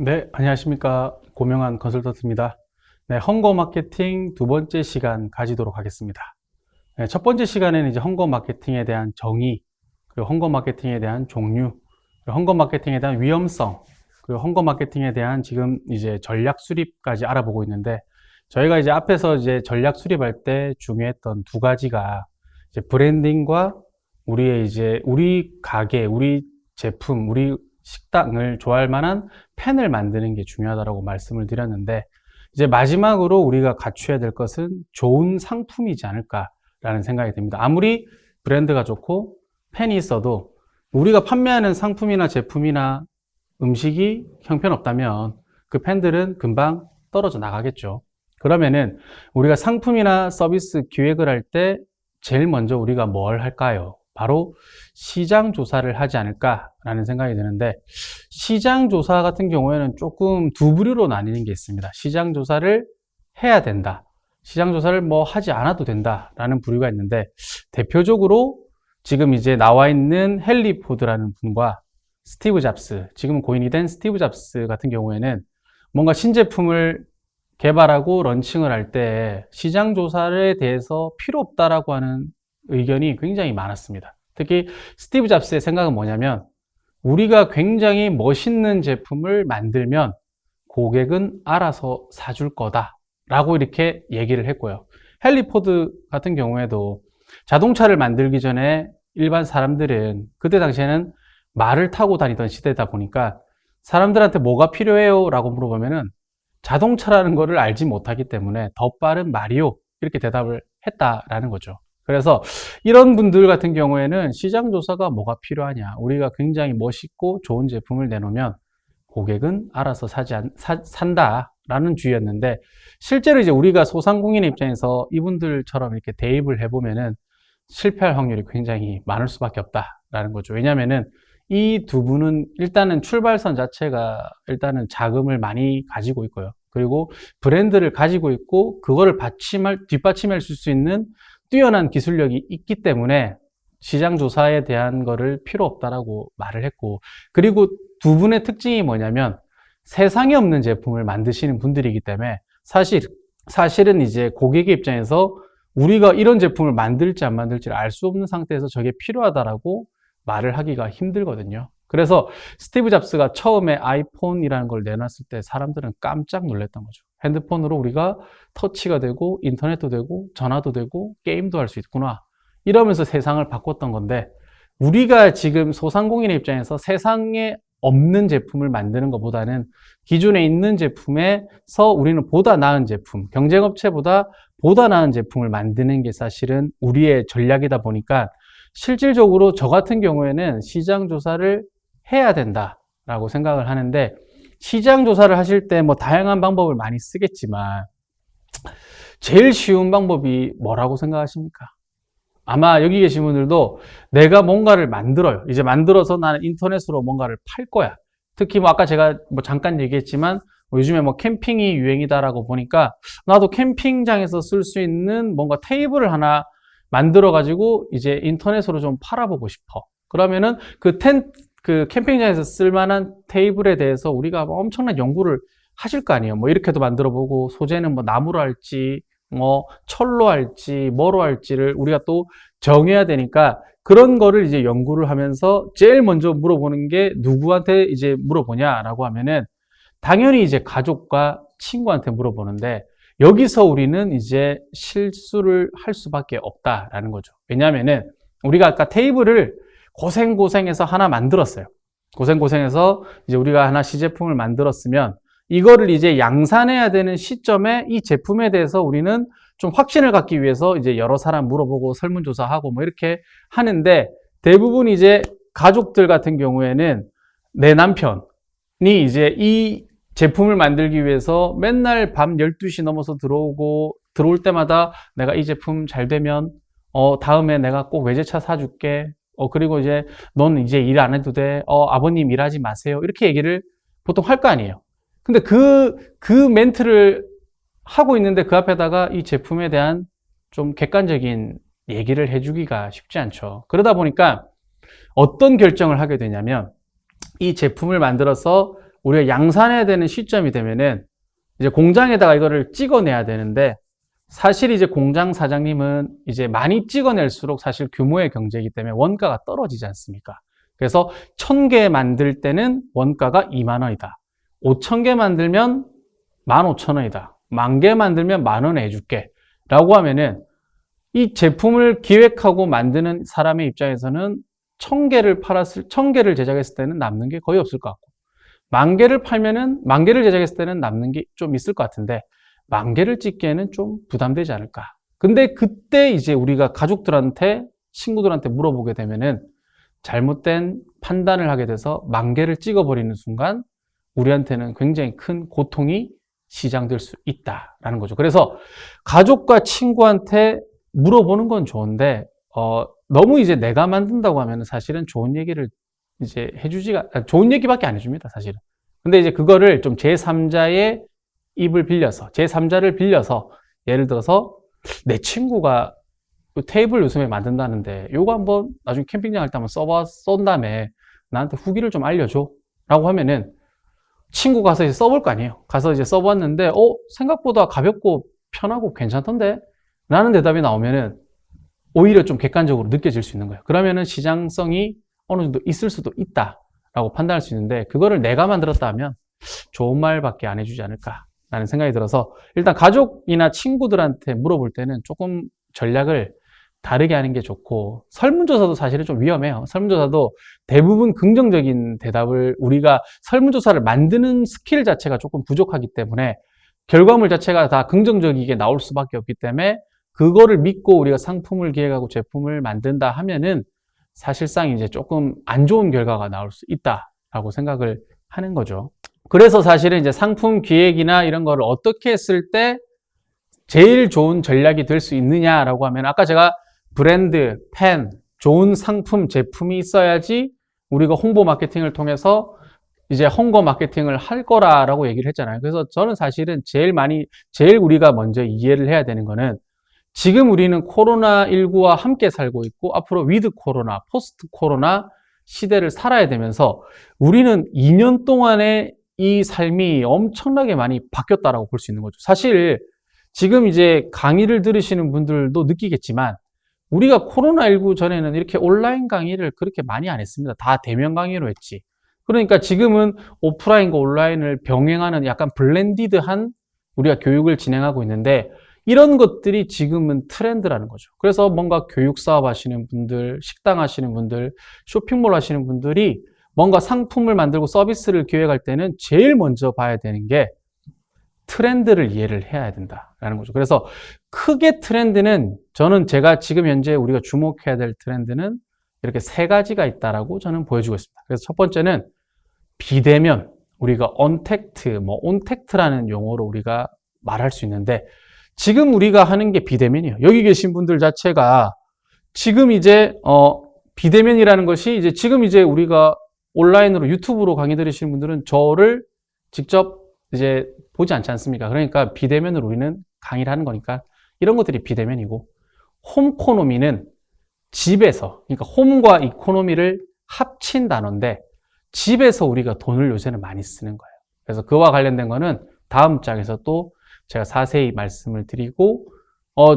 네, 안녕하십니까. 고명환 컨설턴트입니다. 네, 헝거 마케팅 두 번째 시간 가지도록 하겠습니다. 네, 첫 번째 시간에는 이제 헝거 마케팅에 대한 정의, 그리고 헝거 마케팅에 대한 종류, 그리고 헝거 마케팅에 대한 위험성, 그리고 헝거 마케팅에 대한 지금 이제 전략 수립까지 알아보고 있는데, 저희가 이제 앞에서 이제 전략 수립할 때 중요했던 두 가지가 이제 브랜딩과 우리의 이제 우리 가게, 우리 제품, 우리 식당을 좋아할 만한 펜을 만드는 게 중요하다고 말씀을 드렸는데, 이제 마지막으로 우리가 갖춰야 될 것은 좋은 상품이지 않을까라는 생각이 듭니다. 아무리 브랜드가 좋고 펜이 있어도 우리가 판매하는 상품이나 제품이나 음식이 형편없다면 그 펜들은 금방 떨어져 나가겠죠. 그러면은 우리가 상품이나 서비스 기획을 할 때 제일 먼저 우리가 뭘 할까요? 바로 시장 조사를 하지 않을까라는 생각이 드는데, 시장 조사 같은 경우에는 조금 두 부류로 나뉘는 게 있습니다. 시장 조사를 해야 된다, 시장 조사를 뭐 하지 않아도 된다라는 부류가 있는데, 대표적으로 지금 이제 나와 있는 헨리 포드라는 분과 스티브 잡스, 지금 고인이 된 스티브 잡스 같은 경우에는 뭔가 신제품을 개발하고 런칭을 할 때 시장 조사에 대해서 필요 없다라고 하는 의견이 굉장히 많았습니다. 특히 스티브 잡스의 생각은 뭐냐면, 우리가 굉장히 멋있는 제품을 만들면 고객은 알아서 사줄 거다 라고 이렇게 얘기를 했고요. 헨리 포드 같은 경우에도 자동차를 만들기 전에 일반 사람들은, 그때 당시에는 말을 타고 다니던 시대다 보니까 사람들한테 뭐가 필요해요? 라고 물어보면은 자동차라는 거를 알지 못하기 때문에 더 빠른 말이요, 이렇게 대답을 했다라는 거죠. 그래서 이런 분들 같은 경우에는 시장 조사가 뭐가 필요하냐, 우리가 굉장히 멋있고 좋은 제품을 내놓으면 고객은 알아서 산다라는 주의였는데, 실제로 이제 우리가 소상공인의 입장에서 이분들처럼 이렇게 대입을 해보면은 실패할 확률이 굉장히 많을 수밖에 없다라는 거죠. 왜냐면은 이 두 분은 일단은 출발선 자체가 일단은 자금을 많이 가지고 있고요. 그리고 브랜드를 가지고 있고 그거를 뒷받침할 수 있는 뛰어난 기술력이 있기 때문에 시장 조사에 대한 거를 필요 없다라고 말을 했고, 그리고 두 분의 특징이 뭐냐면 세상에 없는 제품을 만드시는 분들이기 때문에 사실은 이제 고객의 입장에서 우리가 이런 제품을 만들지 안 만들지를 알 수 없는 상태에서 저게 필요하다라고 말을 하기가 힘들거든요. 그래서 스티브 잡스가 처음에 아이폰이라는 걸 내놨을 때 사람들은 깜짝 놀랐던 거죠. 핸드폰으로 우리가 터치가 되고 인터넷도 되고 전화도 되고 게임도 할 수 있구나, 이러면서 세상을 바꿨던 건데, 우리가 지금 소상공인의 입장에서 세상에 없는 제품을 만드는 것보다는 기존에 있는 제품에서 우리는 보다 나은 제품, 경쟁업체보다 보다 나은 제품을 만드는 게 사실은 우리의 전략이다 보니까, 실질적으로 저 같은 경우에는 시장 조사를 해야 된다라고 생각을 하는데, 시장 조사를 하실 때 뭐 다양한 방법을 많이 쓰겠지만 제일 쉬운 방법이 뭐라고 생각하십니까? 아마 여기 계신 분들도 내가 뭔가를 만들어요. 이제 만들어서 나는 인터넷으로 뭔가를 팔 거야. 특히 뭐 아까 제가 뭐 잠깐 얘기했지만 요즘에 뭐 캠핑이 유행이다라고 보니까 나도 캠핑장에서 쓸 수 있는 뭔가 테이블을 하나 만들어 가지고 이제 인터넷으로 좀 팔아보고 싶어. 그러면은 그 캠핑장에서 쓸만한 테이블에 대해서 우리가 뭐 엄청난 연구를 하실 거 아니에요. 뭐 이렇게도 만들어 보고, 소재는 뭐 나무로 할지 뭐 철로 할지 뭐로 할지를 우리가 또 정해야 되니까, 그런 거를 이제 연구를 하면서 제일 먼저 물어보는 게 누구한테 이제 물어보냐라고 하면은 당연히 이제 가족과 친구한테 물어보는데, 여기서 우리는 이제 실수를 할 수밖에 없다라는 거죠. 왜냐하면은 우리가 아까 테이블을 고생해서 하나 만들었어요. 고생해서 이제 우리가 하나 시제품을 만들었으면 이거를 이제 양산해야 되는 시점에 이 제품에 대해서 우리는 좀 확신을 갖기 위해서 이제 여러 사람 물어보고 설문조사하고 뭐 이렇게 하는데, 대부분 이제 가족들 같은 경우에는 내 남편이 이제 이 제품을 만들기 위해서 맨날 밤 12시 넘어서 들어올 때마다 내가 이 제품 잘 되면 다음에 내가 꼭 외제차 사줄게, 그리고 이제 넌 이제 일 안 해도 돼, 아버님 일하지 마세요, 이렇게 얘기를 보통 할 거 아니에요. 근데 그 멘트를 하고 있는데 그 앞에다가 이 제품에 대한 좀 객관적인 얘기를 해주기가 쉽지 않죠. 그러다 보니까 어떤 결정을 하게 되냐면, 이 제품을 만들어서 우리가 양산해야 되는 시점이 되면은 이제 공장에다가 이거를 찍어내야 되는데, 사실 이제 공장 사장님은 이제 많이 찍어낼수록 사실 규모의 경제이기 때문에 원가가 떨어지지 않습니까? 그래서 1000개 만들 때는 원가가 2만 원이다. 5000개 만들면 15,000원이다. 10,000개 만들면 10,000원 해줄게. 라고 하면은 이 제품을 기획하고 만드는 사람의 입장에서는 1000개를 제작했을 때는 남는 게 거의 없을 것 같고, 10,000개를 제작했을 때는 남는 게 좀 있을 것 같은데, 10,000개를 찍기에는 좀 부담되지 않을까. 근데 그때 이제 우리가 가족들한테, 친구들한테 물어보게 되면은 잘못된 판단을 하게 돼서 10,000개를 찍어버리는 순간 우리한테는 굉장히 큰 고통이 시장될 수 있다라는 거죠. 그래서 가족과 친구한테 물어보는 건 좋은데, 너무 이제 내가 만든다고 하면 사실은 좋은 얘기를 이제 좋은 얘기밖에 안 해줍니다, 사실은. 근데 이제 그거를 좀 제3자의 입을 빌려서, 제3자를 빌려서, 예를 들어서 내 친구가 테이블 요즘에 만든다는데 요거 한번 나중에 캠핑장 갈 때 한번 쏜 다음에 나한테 후기를 좀 알려줘 라고 하면은 친구 가서 이제 써볼 거 아니에요. 가서 이제 써봤는데 생각보다 가볍고 편하고 괜찮던데 라는 대답이 나오면은 오히려 좀 객관적으로 느껴질 수 있는 거예요. 그러면은 시장성이 어느 정도 있을 수도 있다 라고 판단할 수 있는데, 그거를 내가 만들었다 하면 좋은 말밖에 안 해주지 않을까 라는 생각이 들어서, 일단 가족이나 친구들한테 물어볼 때는 조금 전략을 다르게 하는 게 좋고, 설문조사도 사실은 좀 위험해요. 설문조사도 대부분 긍정적인 대답을, 우리가 설문조사를 만드는 스킬 자체가 조금 부족하기 때문에 결과물 자체가 다 긍정적이게 나올 수밖에 없기 때문에, 그거를 믿고 우리가 상품을 기획하고 제품을 만든다 하면은 사실상 이제 조금 안 좋은 결과가 나올 수 있다라고 생각을 하는 거죠. 그래서 사실은 이제 상품 기획이나 이런 거를 어떻게 했을 때 제일 좋은 전략이 될 수 있느냐라고 하면, 아까 제가 브랜드, 팬, 좋은 상품, 제품이 있어야지 우리가 홍보 마케팅을 통해서 이제 홍보 마케팅을 할 거라고 얘기를 했잖아요. 그래서 저는 사실은 제일 우리가 먼저 이해를 해야 되는 거는, 지금 우리는 코로나19와 함께 살고 있고 앞으로 위드 코로나, 포스트 코로나 시대를 살아야 되면서 우리는 2년 동안에 이 삶이 엄청나게 많이 바뀌었다라고 볼 수 있는 거죠. 사실 지금 이제 강의를 들으시는 분들도 느끼겠지만, 우리가 코로나19 전에는 이렇게 온라인 강의를 그렇게 많이 안 했습니다. 다 대면 강의로 했지. 그러니까 지금은 오프라인과 온라인을 병행하는 약간 블렌디드한 우리가 교육을 진행하고 있는데, 이런 것들이 지금은 트렌드라는 거죠. 그래서 뭔가 교육 사업 하시는 분들, 식당 하시는 분들, 쇼핑몰 하시는 분들이 뭔가 상품을 만들고 서비스를 기획할 때는 제일 먼저 봐야 되는 게 트렌드를 이해를 해야 된다라는 거죠. 그래서 크게 트렌드는, 제가 지금 현재 우리가 주목해야 될 트렌드는 이렇게 3가지가 있다라고 저는 보여주고 있습니다. 그래서 첫 번째는 비대면, 우리가 언택트, 온택트라는 용어로 우리가 말할 수 있는데, 지금 우리가 하는 게 비대면이에요. 여기 계신 분들 자체가 지금 이제 비대면이라는 것이 이제 지금 이제 우리가 온라인으로 유튜브로 강의 들으시는 분들은 저를 직접 이제 보지 않지 않습니까? 그러니까 비대면으로 우리는 강의를 하는 거니까 이런 것들이 비대면이고, 홈코노미는 집에서, 그러니까 홈과 이코노미를 합친 단어인데 집에서 우리가 돈을 요새는 많이 쓰는 거예요. 그래서 그와 관련된 거는 다음 장에서 또 제가 자세히 말씀을 드리고,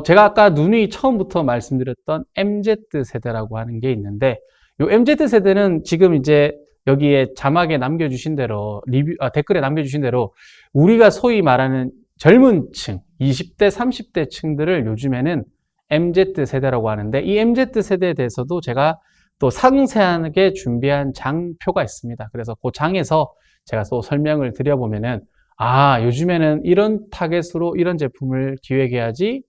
제가 아까 누누이 처음부터 말씀드렸던 MZ세대라고 하는 게 있는데, 이 MZ세대는 지금 이제 여기에 자막에 남겨주신 대로, 댓글에 남겨주신 대로 우리가 소위 말하는 젊은 층, 20대, 30대 층들을 요즘에는 MZ세대라고 하는데, 이 MZ세대에 대해서도 제가 또 상세하게 준비한 장표가 있습니다. 그래서 그 장에서 제가 또 설명을 드려보면은, 요즘에는 이런 타겟으로 이런 제품을 기획해야지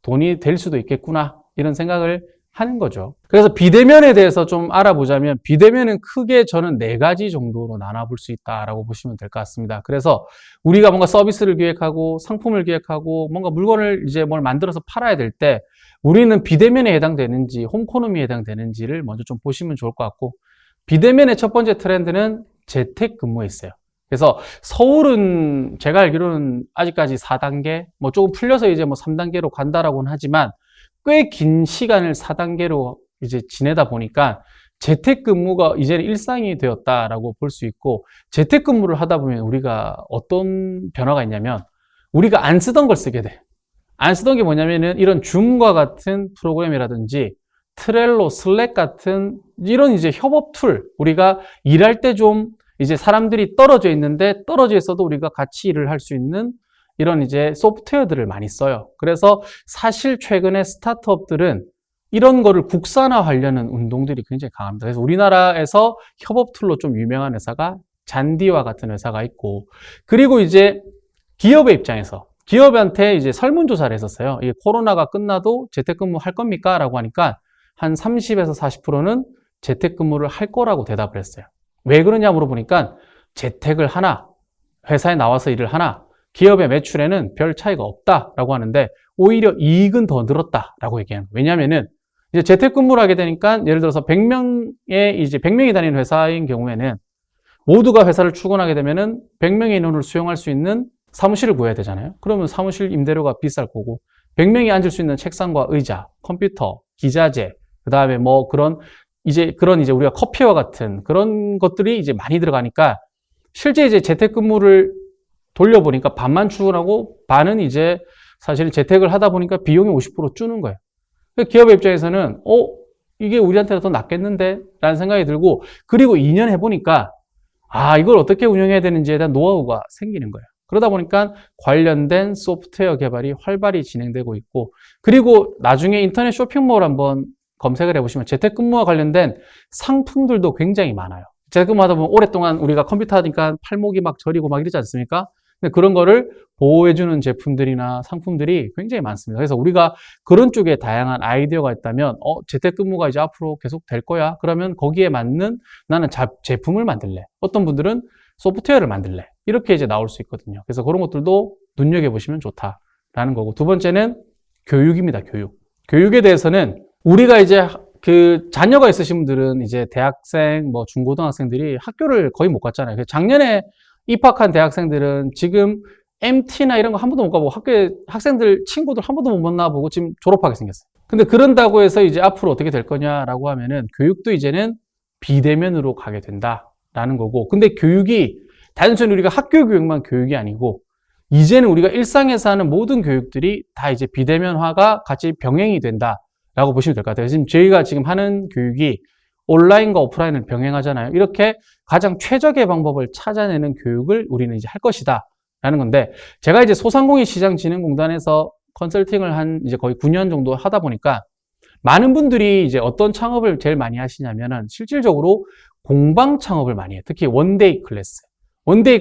돈이 될 수도 있겠구나, 이런 생각을 하는 거죠. 그래서 비대면에 대해서 좀 알아보자면, 비대면은 크게 저는 4가지 정도로 나눠볼 수 있다라고 보시면 될 것 같습니다. 그래서 우리가 뭔가 서비스를 기획하고 상품을 기획하고 뭔가 물건을 이제 뭘 만들어서 팔아야 될 때 우리는 비대면에 해당되는지 홈코노미에 해당되는지를 먼저 좀 보시면 좋을 것 같고, 비대면의 첫 번째 트렌드는 재택근무에 있어요. 그래서 서울은 제가 알기로는 아직까지 4단계, 조금 풀려서 이제 3단계로 간다라고는 하지만 꽤 긴 시간을 4단계로 이제 지내다 보니까 재택근무가 이제는 일상이 되었다라고 볼 수 있고, 재택근무를 하다 보면 우리가 어떤 변화가 있냐면 우리가 안 쓰던 걸 쓰게 돼. 안 쓰던 게 뭐냐면은 이런 줌과 같은 프로그램이라든지 트렐로, 슬랙 같은 이런 이제 협업 툴, 우리가 일할 때 좀 이제 사람들이 떨어져 있는데 떨어져 있어도 우리가 같이 일을 할 수 있는 이런 이제 소프트웨어들을 많이 써요. 그래서 사실 최근에 스타트업들은 이런 거를 국산화하려는 운동들이 굉장히 강합니다. 그래서 우리나라에서 협업 툴로 좀 유명한 회사가 잔디와 같은 회사가 있고, 그리고 이제 기업의 입장에서 기업한테 이제 설문조사를 했었어요. 이게 코로나가 끝나도 재택근무 할 겁니까? 라고 하니까 한 30에서 40%는 재택근무를 할 거라고 대답을 했어요. 왜 그러냐 물어보니까 재택을 하나, 회사에 나와서 일을 하나, 기업의 매출에는 별 차이가 없다라고 하는데 오히려 이익은 더 늘었다라고 얘기하는 거예요. 왜냐하면은 이제 재택근무를 하게 되니까 예를 들어서 100명이 다니는 회사인 경우에는 모두가 회사를 출근하게 되면은 100명의 인원을 수용할 수 있는 사무실을 구해야 되잖아요. 그러면 사무실 임대료가 비쌀 거고 100명이 앉을 수 있는 책상과 의자, 컴퓨터, 기자재, 그다음에 뭐 그런 이제 우리가 커피와 같은 그런 것들이 이제 많이 들어가니까 실제 이제 재택근무를 돌려보니까 반만 출근하고 반은 이제 사실 재택을 하다 보니까 비용이 50% 주는 거예요. 기업의 입장에서는 이게 우리한테는 더 낫겠는데? 라는 생각이 들고, 그리고 2년 해보니까 이걸 어떻게 운영해야 되는지에 대한 노하우가 생기는 거예요. 그러다 보니까 관련된 소프트웨어 개발이 활발히 진행되고 있고, 그리고 나중에 인터넷 쇼핑몰 한번 검색을 해보시면 재택근무와 관련된 상품들도 굉장히 많아요. 재택근무하다 보면 오랫동안 우리가 컴퓨터 하니까 팔목이 막 저리고 막 이러지 않습니까? 근데 그런 거를 보호해주는 제품들이나 상품들이 굉장히 많습니다. 그래서 우리가 그런 쪽에 다양한 아이디어가 있다면, 재택근무가 이제 앞으로 계속 될 거야. 그러면 거기에 맞는 나는 제품을 만들래. 어떤 분들은 소프트웨어를 만들래. 이렇게 이제 나올 수 있거든요. 그래서 그런 것들도 눈여겨보시면 좋다라는 거고. 두 번째는 교육입니다. 교육에 대해서는 우리가 이제 그 자녀가 있으신 분들은 이제 대학생, 뭐 중고등학생들이 학교를 거의 못 갔잖아요. 작년에 입학한 대학생들은 지금 MT나 이런 거 한 번도 못 가보고 학생들, 친구들 한 번도 못 만나보고 지금 졸업하게 생겼어요. 근데 그런다고 해서 이제 앞으로 어떻게 될 거냐라고 하면은 교육도 이제는 비대면으로 가게 된다라는 거고. 근데 교육이 단순히 우리가 학교 교육만 교육이 아니고 이제는 우리가 일상에서 하는 모든 교육들이 다 이제 비대면화가 같이 병행이 된다라고 보시면 될 것 같아요. 지금 저희가 지금 하는 교육이 온라인과 오프라인을 병행하잖아요. 이렇게 가장 최적의 방법을 찾아내는 교육을 우리는 이제 할 것이다 라는 건데, 제가 이제 소상공인시장진흥공단에서 컨설팅을 한 이제 거의 9년 정도 하다 보니까 많은 분들이 이제 어떤 창업을 제일 많이 하시냐면은 실질적으로 공방 창업을 많이 해요. 특히 원데이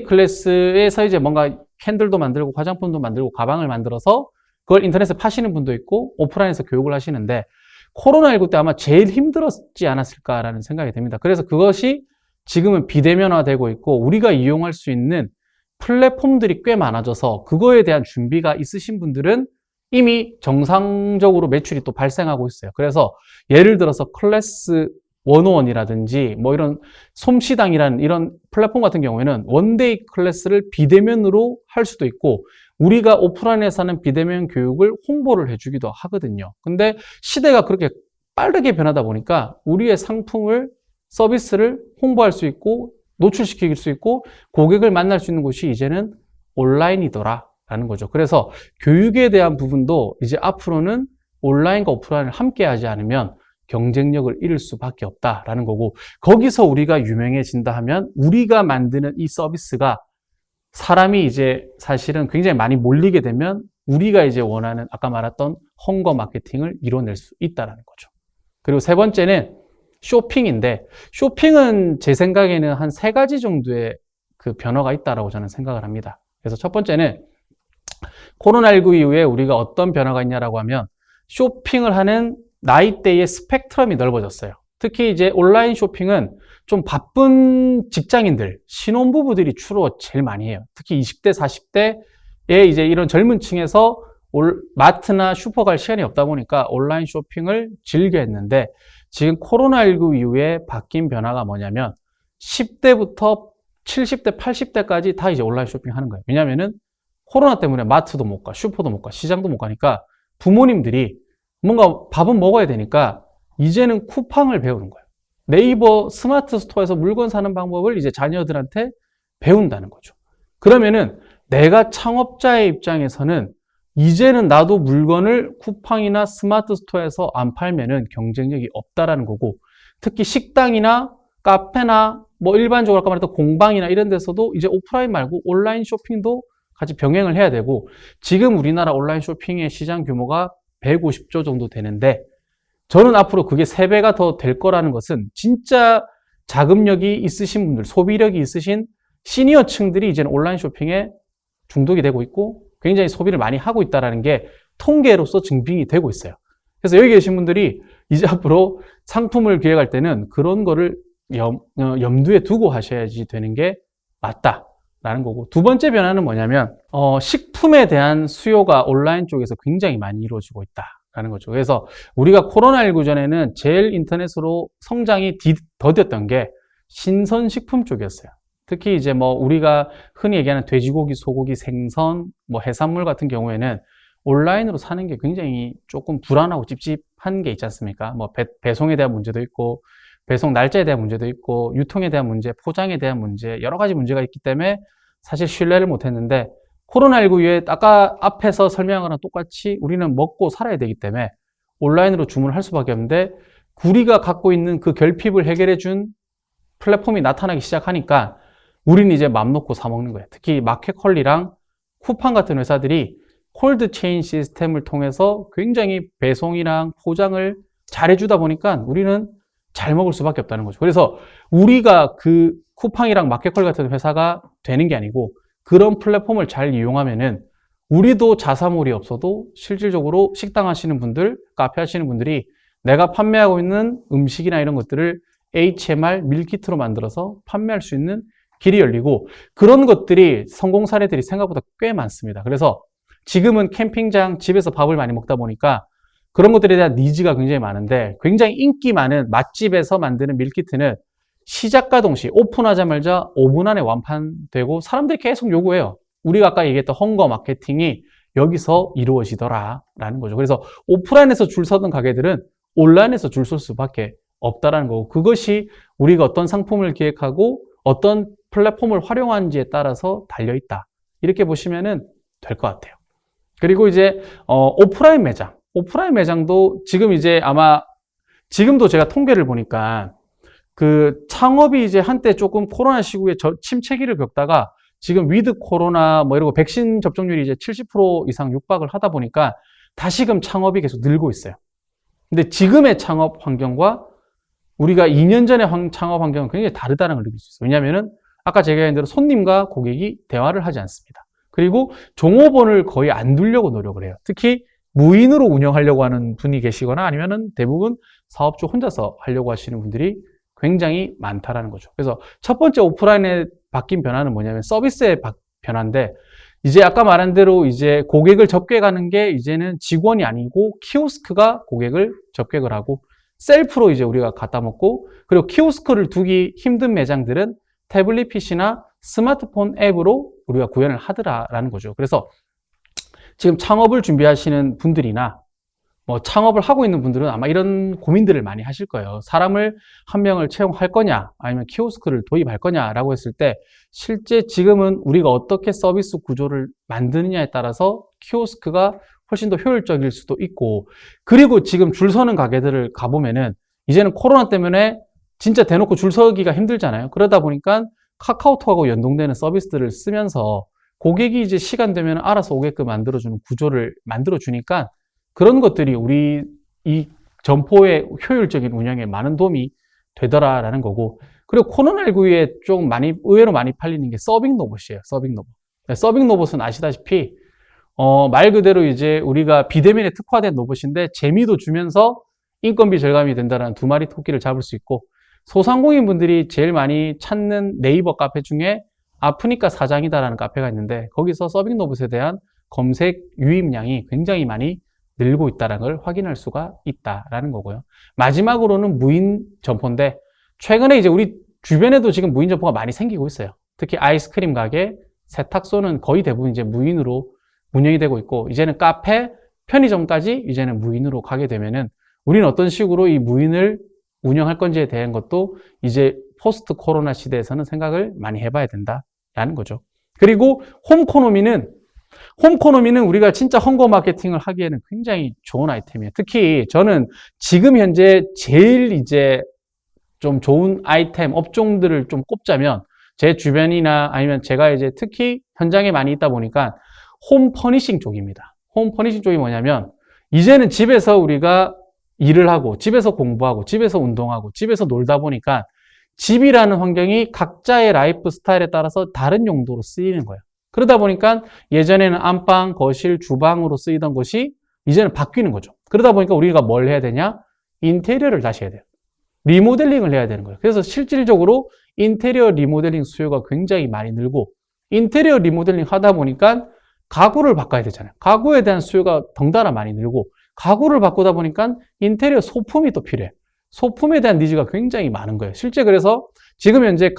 클래스에서 이제 뭔가 캔들도 만들고 화장품도 만들고 가방을 만들어서 그걸 인터넷에 파시는 분도 있고 오프라인에서 교육을 하시는데, 코로나19 때 아마 제일 힘들었지 않았을까라는 생각이 듭니다. 그래서 그것이 지금은 비대면화되고 있고 우리가 이용할 수 있는 플랫폼들이 꽤 많아져서 그거에 대한 준비가 있으신 분들은 이미 정상적으로 매출이 또 발생하고 있어요. 그래서 예를 들어서 클래스 101이라든지 뭐 이런 솜씨당이라는 이런 플랫폼 같은 경우에는 원데이 클래스를 비대면으로 할 수도 있고 우리가 오프라인에서 하는 비대면 교육을 홍보를 해주기도 하거든요. 근데 시대가 그렇게 빠르게 변하다 보니까 우리의 상품을, 서비스를 홍보할 수 있고 노출시킬 수 있고 고객을 만날 수 있는 곳이 이제는 온라인이더라라는 거죠. 그래서 교육에 대한 부분도 이제 앞으로는 온라인과 오프라인을 함께 하지 않으면 경쟁력을 잃을 수밖에 없다라는 거고, 거기서 우리가 유명해진다 하면 우리가 만드는 이 서비스가 사람이 이제 사실은 굉장히 많이 몰리게 되면 우리가 이제 원하는 아까 말했던 헝거 마케팅을 이뤄낼 수 있다는 거죠. 그리고 세 번째는 쇼핑인데, 쇼핑은 제 생각에는 한 3가지 정도의 그 변화가 있다라고 저는 생각을 합니다. 그래서 첫 번째는 코로나19 이후에 우리가 어떤 변화가 있냐라고 하면 쇼핑을 하는 나이대의 스펙트럼이 넓어졌어요. 특히 이제 온라인 쇼핑은 좀 바쁜 직장인들, 신혼부부들이 주로 제일 많이 해요. 특히 20대, 40대의 이제 이런 젊은 층에서 마트나 슈퍼 갈 시간이 없다 보니까 온라인 쇼핑을 즐겨 했는데, 지금 코로나19 이후에 바뀐 변화가 뭐냐면 10대부터 70대, 80대까지 다 이제 온라인 쇼핑 하는 거예요. 왜냐면은 코로나 때문에 마트도 못 가, 슈퍼도 못 가, 시장도 못 가니까 부모님들이 뭔가 밥은 먹어야 되니까 이제는 쿠팡을 배우는 거예요. 네이버 스마트 스토어에서 물건 사는 방법을 이제 자녀들한테 배운다는 거죠. 그러면은 내가 창업자의 입장에서는 이제는 나도 물건을 쿠팡이나 스마트 스토어에서 안 팔면은 경쟁력이 없다라는 거고, 특히 식당이나 카페나 뭐 일반적으로 아까 말했던 공방이나 이런 데서도 이제 오프라인 말고 온라인 쇼핑도 같이 병행을 해야 되고, 지금 우리나라 온라인 쇼핑의 시장 규모가 150조 정도 되는데, 저는 앞으로 그게 3배가 더 될 거라는 것은 진짜 자금력이 있으신 분들, 소비력이 있으신 시니어층들이 이제는 온라인 쇼핑에 중독이 되고 있고 굉장히 소비를 많이 하고 있다는 게 통계로서 증빙이 되고 있어요. 그래서 여기 계신 분들이 이제 앞으로 상품을 기획할 때는 그런 거를 염두에 두고 하셔야지 되는 게 맞다라는 거고, 두 번째 변화는 뭐냐면 식품에 대한 수요가 온라인 쪽에서 굉장히 많이 이루어지고 있다라는 거죠. 그래서 우리가 코로나19 전에는 제일 인터넷으로 성장이 더뎠던 게 신선식품 쪽이었어요. 특히 이제 뭐 우리가 흔히 얘기하는 돼지고기, 소고기, 생선, 뭐 해산물 같은 경우에는 온라인으로 사는 게 굉장히 조금 불안하고 찝찝한 게 있지 않습니까? 뭐 배송에 대한 문제도 있고, 배송 날짜에 대한 문제도 있고, 유통에 대한 문제, 포장에 대한 문제, 여러 가지 문제가 있기 때문에 사실 신뢰를 못 했는데, 코로나19 이후에 아까 앞에서 설명한 거랑 똑같이 우리는 먹고 살아야 되기 때문에 온라인으로 주문을 할 수밖에 없는데, 우리가 갖고 있는 그 결핍을 해결해 준 플랫폼이 나타나기 시작하니까 우리는 이제 맘 놓고 사 먹는 거예요. 특히 마켓컬리랑 쿠팡 같은 회사들이 콜드 체인 시스템을 통해서 굉장히 배송이랑 포장을 잘해주다 보니까 우리는 잘 먹을 수밖에 없다는 거죠. 그래서 우리가 그 쿠팡이랑 마켓컬리 같은 회사가 되는 게 아니고, 그런 플랫폼을 잘 이용하면은 우리도 자사몰이 없어도 실질적으로 식당 하시는 분들, 카페 하시는 분들이 내가 판매하고 있는 음식이나 이런 것들을 HMR 밀키트로 만들어서 판매할 수 있는 길이 열리고, 그런 것들이 성공 사례들이 생각보다 꽤 많습니다. 그래서 지금은 캠핑장, 집에서 밥을 많이 먹다 보니까 그런 것들에 대한 니즈가 굉장히 많은데, 굉장히 인기 많은 맛집에서 만드는 밀키트는 시작과 동시에 오픈하자마자 5분 안에 완판되고 사람들이 계속 요구해요. 우리가 아까 얘기했던 헝거 마케팅이 여기서 이루어지더라라는 거죠. 그래서 오프라인에서 줄 서던 가게들은 온라인에서 줄 설 수밖에 없다라는 거고, 그것이 우리가 어떤 상품을 기획하고 어떤 플랫폼을 활용하는지에 따라서 달려있다, 이렇게 보시면 될 것 같아요. 그리고 이제 오프라인 매장도 지금 이제 아마 지금도 제가 통계를 보니까 그 창업이 이제 한때 조금 코로나 시국에 침체기를 겪다가 지금 위드 코로나 뭐 이러고 백신 접종률이 이제 70% 이상 육박을 하다 보니까 다시금 창업이 계속 늘고 있어요. 근데 지금의 창업 환경과 우리가 2년 전의 창업 환경은 굉장히 다르다는 걸 느낄 수 있어요. 왜냐하면은 아까 제가 얘기한 대로 손님과 고객이 대화를 하지 않습니다. 그리고 종업원을 거의 안 두려고 노력을 해요. 특히 무인으로 운영하려고 하는 분이 계시거나 아니면은 대부분 사업주 혼자서 하려고 하시는 분들이 굉장히 많다라는 거죠. 그래서 첫 번째 오프라인에 바뀐 변화는 뭐냐면 서비스의 변화인데, 이제 아까 말한 대로 이제 고객을 접객하는 게 이제는 직원이 아니고 키오스크가 고객을 접객을 하고 셀프로 이제 우리가 갖다 먹고, 그리고 키오스크를 두기 힘든 매장들은 태블릿 PC나 스마트폰 앱으로 우리가 구현을 하더라라는 거죠. 그래서 지금 창업을 준비하시는 분들이나 뭐 창업을 하고 있는 분들은 아마 이런 고민들을 많이 하실 거예요. 사람을 한 명을 채용할 거냐, 아니면 키오스크를 도입할 거냐라고 했을 때, 실제 지금은 우리가 어떻게 서비스 구조를 만드느냐에 따라서 키오스크가 훨씬 더 효율적일 수도 있고, 그리고 지금 줄 서는 가게들을 가보면은 이제는 코로나 때문에 진짜 대놓고 줄 서기가 힘들잖아요. 그러다 보니까 카카오톡하고 연동되는 서비스들을 쓰면서 고객이 이제 시간 되면 알아서 오게끔 만들어주는 구조를 만들어주니까 그런 것들이 우리 이 점포의 효율적인 운영에 많은 도움이 되더라라는 거고, 그리고 코로나19에 좀 의외로 많이 팔리는 게 서빙 로봇이에요. 서빙 로봇. 서빙 로봇은 아시다시피 말 그대로 이제 우리가 비대면에 특화된 로봇인데 재미도 주면서 인건비 절감이 된다는 두 마리 토끼를 잡을 수 있고, 소상공인 분들이 제일 많이 찾는 네이버 카페 중에 아프니까 사장이다라는 카페가 있는데, 거기서 서빙 로봇에 대한 검색 유입량이 굉장히 많이 늘고 있다는 걸 확인할 수가 있다라는 거고요. 마지막으로는 무인 점포인데, 최근에 이제 우리 주변에도 지금 무인 점포가 많이 생기고 있어요. 특히 아이스크림 가게, 세탁소는 거의 대부분 이제 무인으로 운영이 되고 있고, 이제는 카페, 편의점까지 이제는 무인으로 가게 되면은 우리는 어떤 식으로 이 무인을 운영할 건지에 대한 것도 이제 포스트 코로나 시대에서는 생각을 많이 해봐야 된다라는 거죠. 그리고 홈코노미는 우리가 진짜 헝거 마케팅을 하기에는 굉장히 좋은 아이템이에요. 특히 저는 지금 현재 제일 이제 좀 좋은 아이템 업종들을 좀 꼽자면 제 주변이나 아니면 제가 이제 특히 현장에 많이 있다 보니까 홈 퍼니싱 쪽입니다. 홈 퍼니싱 쪽이 뭐냐면 이제는 집에서 우리가 일을 하고 집에서 공부하고 집에서 운동하고 집에서 놀다 보니까 집이라는 환경이 각자의 라이프 스타일에 따라서 다른 용도로 쓰이는 거예요. 그러다 보니까 예전에는 안방, 거실, 주방으로 쓰이던 것이 이제는 바뀌는 거죠. 그러다 보니까 우리가 뭘 해야 되냐? 인테리어를 다시 해야 돼요. 리모델링을 해야 되는 거예요. 그래서 실질적으로 인테리어 리모델링 수요가 굉장히 많이 늘고 인테리어 리모델링 하다 보니까 가구를 바꿔야 되잖아요. 가구에 대한 수요가 덩달아 많이 늘고 가구를 바꾸다 보니까 인테리어 소품이 또 필요해. 소품에 대한 니즈가 굉장히 많은 거예요. 실제 그래서 지금 현재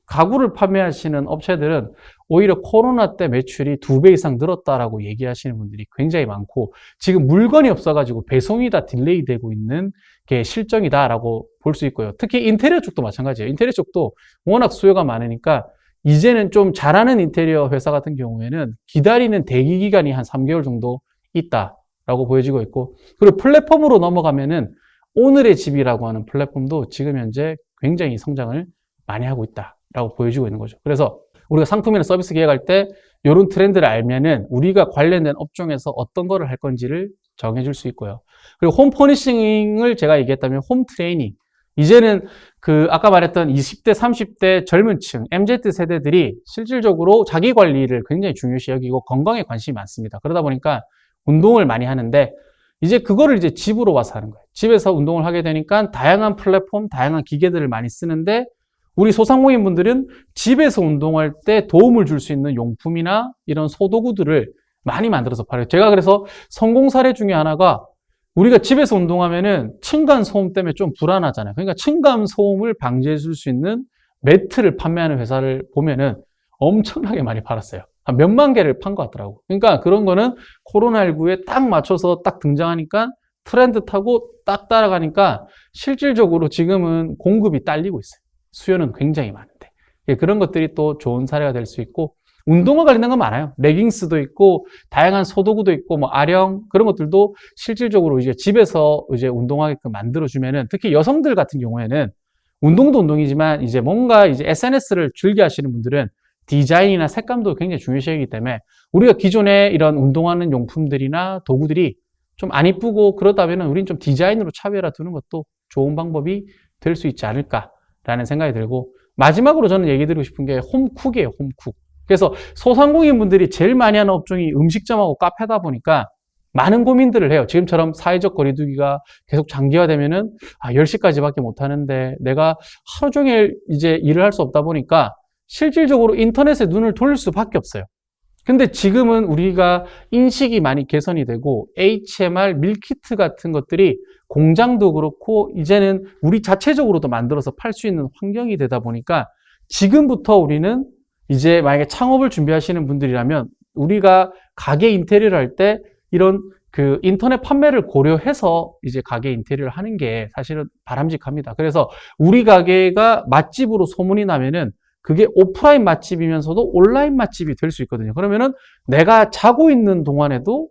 가구를 판매하시는 업체들은 오히려 코로나 때 매출이 2배 이상 늘었다라고 얘기하시는 분들이 굉장히 많고 지금 물건이 없어가지고 배송이 다 딜레이 되고 있는 게 실정이다라고 볼 수 있고요. 특히 인테리어 쪽도 마찬가지예요. 인테리어 쪽도 워낙 수요가 많으니까 이제는 좀 잘하는 인테리어 회사 같은 경우에는 기다리는 대기 기간이 한 3개월 정도 있다라고 보여지고 있고 그리고 플랫폼으로 넘어가면은 오늘의 집이라고 하는 플랫폼도 지금 현재 굉장히 성장을 많이 하고 있다라고 보여지고 있는 거죠. 그래서 우리가 상품이나 서비스 계획할 때 이런 트렌드를 알면은 우리가 관련된 업종에서 어떤 거를 할 건지를 정해줄 수 있고요. 그리고 홈 퍼니싱을 제가 얘기했다면 홈 트레이닝. 이제는 아까 말했던 20대, 30대 젊은 층, MZ 세대들이 실질적으로 자기 관리를 굉장히 중요시 여기고 건강에 관심이 많습니다. 그러다 보니까 운동을 많이 하는데 이제 그거를 이제 집으로 와서 하는 거예요. 집에서 운동을 하게 되니까 다양한 플랫폼, 다양한 기계들을 많이 쓰는데 우리 소상공인 분들은 집에서 운동할 때 도움을 줄 수 있는 용품이나 이런 소도구들을 많이 만들어서 팔아요. 제가 그래서 성공 사례 중에 하나가 우리가 집에서 운동하면은 층간소음 때문에 좀 불안하잖아요. 그러니까 층간소음을 방지해 줄 수 있는 매트를 판매하는 회사를 보면은 엄청나게 많이 팔았어요. 한 몇만 개를 판 것 같더라고. 그러니까 그런 거는 코로나19에 딱 맞춰서 딱 등장하니까 트렌드 타고 딱 따라가니까 실질적으로 지금은 공급이 딸리고 있어요. 수요는 굉장히 많은데. 그런 것들이 또 좋은 사례가 될 수 있고 운동과 관련된 건 많아요. 레깅스도 있고 다양한 소도구도 있고 뭐 아령 그런 것들도 실질적으로 이제 집에서 이제 운동하게끔 만들어주면은 특히 여성들 같은 경우에는 운동도 운동이지만 이제 뭔가 이제 SNS를 즐겨 하시는 분들은 디자인이나 색감도 굉장히 중요시하기 때문에 우리가 기존에 이런 운동하는 용품들이나 도구들이 좀 안 이쁘고 그러다면 우리는 좀 디자인으로 차별화 두는 것도 좋은 방법이 될 수 있지 않을까라는 생각이 들고 마지막으로 저는 얘기 드리고 싶은 게 홈쿡이에요. 홈쿡. 그래서 소상공인 분들이 제일 많이 하는 업종이 음식점하고 카페다 보니까 많은 고민들을 해요. 지금처럼 사회적 거리두기가 계속 장기화되면은 10시까지밖에 못 하는데 내가 하루 종일 이제 일을 할 수 없다 보니까 실질적으로 인터넷에 눈을 돌릴 수밖에 없어요. 근데 지금은 우리가 인식이 많이 개선이 되고 HMR, 밀키트 같은 것들이 공장도 그렇고 이제는 우리 자체적으로도 만들어서 팔 수 있는 환경이 되다 보니까 지금부터 우리는 이제 만약에 창업을 준비하시는 분들이라면 우리가 가게 인테리어를 할 때 이런 인터넷 판매를 고려해서 이제 가게 인테리어를 하는 게 사실은 바람직합니다. 그래서 우리 가게가 맛집으로 소문이 나면은 그게 오프라인 맛집이면서도 온라인 맛집이 될 수 있거든요. 그러면은 내가 자고 있는 동안에도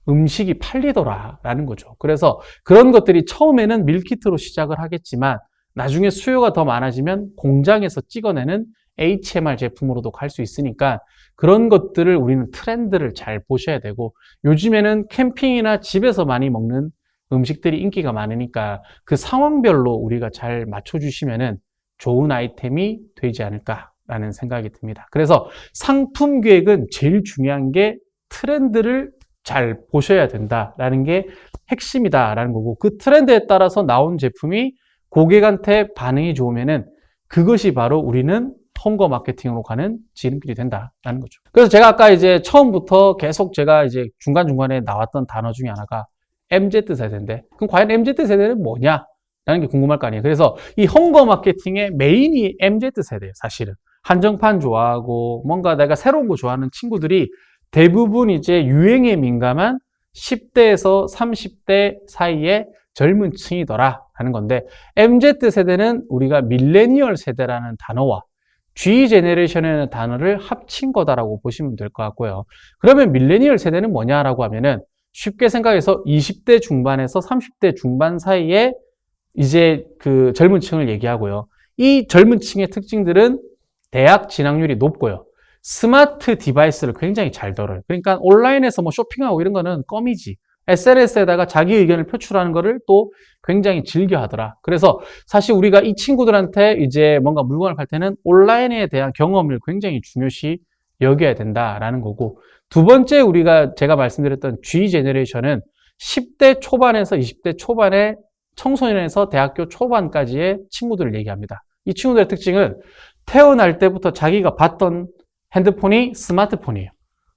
음식이 팔리더라라는 거죠. 그래서 그런 것들이 처음에는 밀키트로 시작을 하겠지만 나중에 수요가 더 많아지면 공장에서 찍어내는 HMR 제품으로도 갈 수 있으니까 그런 것들을 우리는 트렌드를 잘 보셔야 되고 요즘에는 캠핑이나 집에서 많이 먹는 음식들이 인기가 많으니까 그 상황별로 우리가 잘 맞춰주시면은 좋은 아이템이 되지 않을까라는 생각이 듭니다. 그래서 상품 기획은 제일 중요한 게 트렌드를 잘 보셔야 된다라는 게 핵심이다라는 거고 그 트렌드에 따라서 나온 제품이 고객한테 반응이 좋으면은 그것이 바로 우리는 헝거 마케팅으로 가는 지름길이 된다라는 거죠. 그래서 제가 아까 이제 처음부터 계속 제가 이제 중간중간에 나왔던 단어 중에 하나가 MZ세대인데 그럼 과연 MZ세대는 뭐냐? 라는 게 궁금할 거 아니에요. 그래서 이 헝거 마케팅의 메인이 MZ세대예요, 사실은. 한정판 좋아하고 뭔가 내가 새로운 거 좋아하는 친구들이 대부분 이제 유행에 민감한 10대에서 30대 사이의 젊은 층이더라 하는 건데, MZ세대는 우리가 밀레니얼 세대라는 단어와 G 제네레이션이라는 단어를 합친 거다라고 보시면 될 것 같고요. 그러면 밀레니얼 세대는 뭐냐라고 하면은 쉽게 생각해서 20대 중반에서 30대 중반 사이에 이제 그 젊은 층을 얘기하고요. 이 젊은 층의 특징들은 대학 진학률이 높고요. 스마트 디바이스를 굉장히 잘 다뤄요. 그러니까 온라인에서 뭐 쇼핑하고 이런 거는 껌이지. SNS에다가 자기 의견을 표출하는 거를 또 굉장히 즐겨 하더라. 그래서 사실 우리가 이 친구들한테 이제 뭔가 물건을 팔 때는 온라인에 대한 경험을 굉장히 중요시 여겨야 된다라는 거고, 두 번째 제가 말씀드렸던 G 제너레이션은 10대 초반에서 20대 초반의 청소년에서 대학교 초반까지의 친구들을 얘기합니다. 이 친구들의 특징은 태어날 때부터 자기가 봤던 핸드폰이 스마트폰이에요.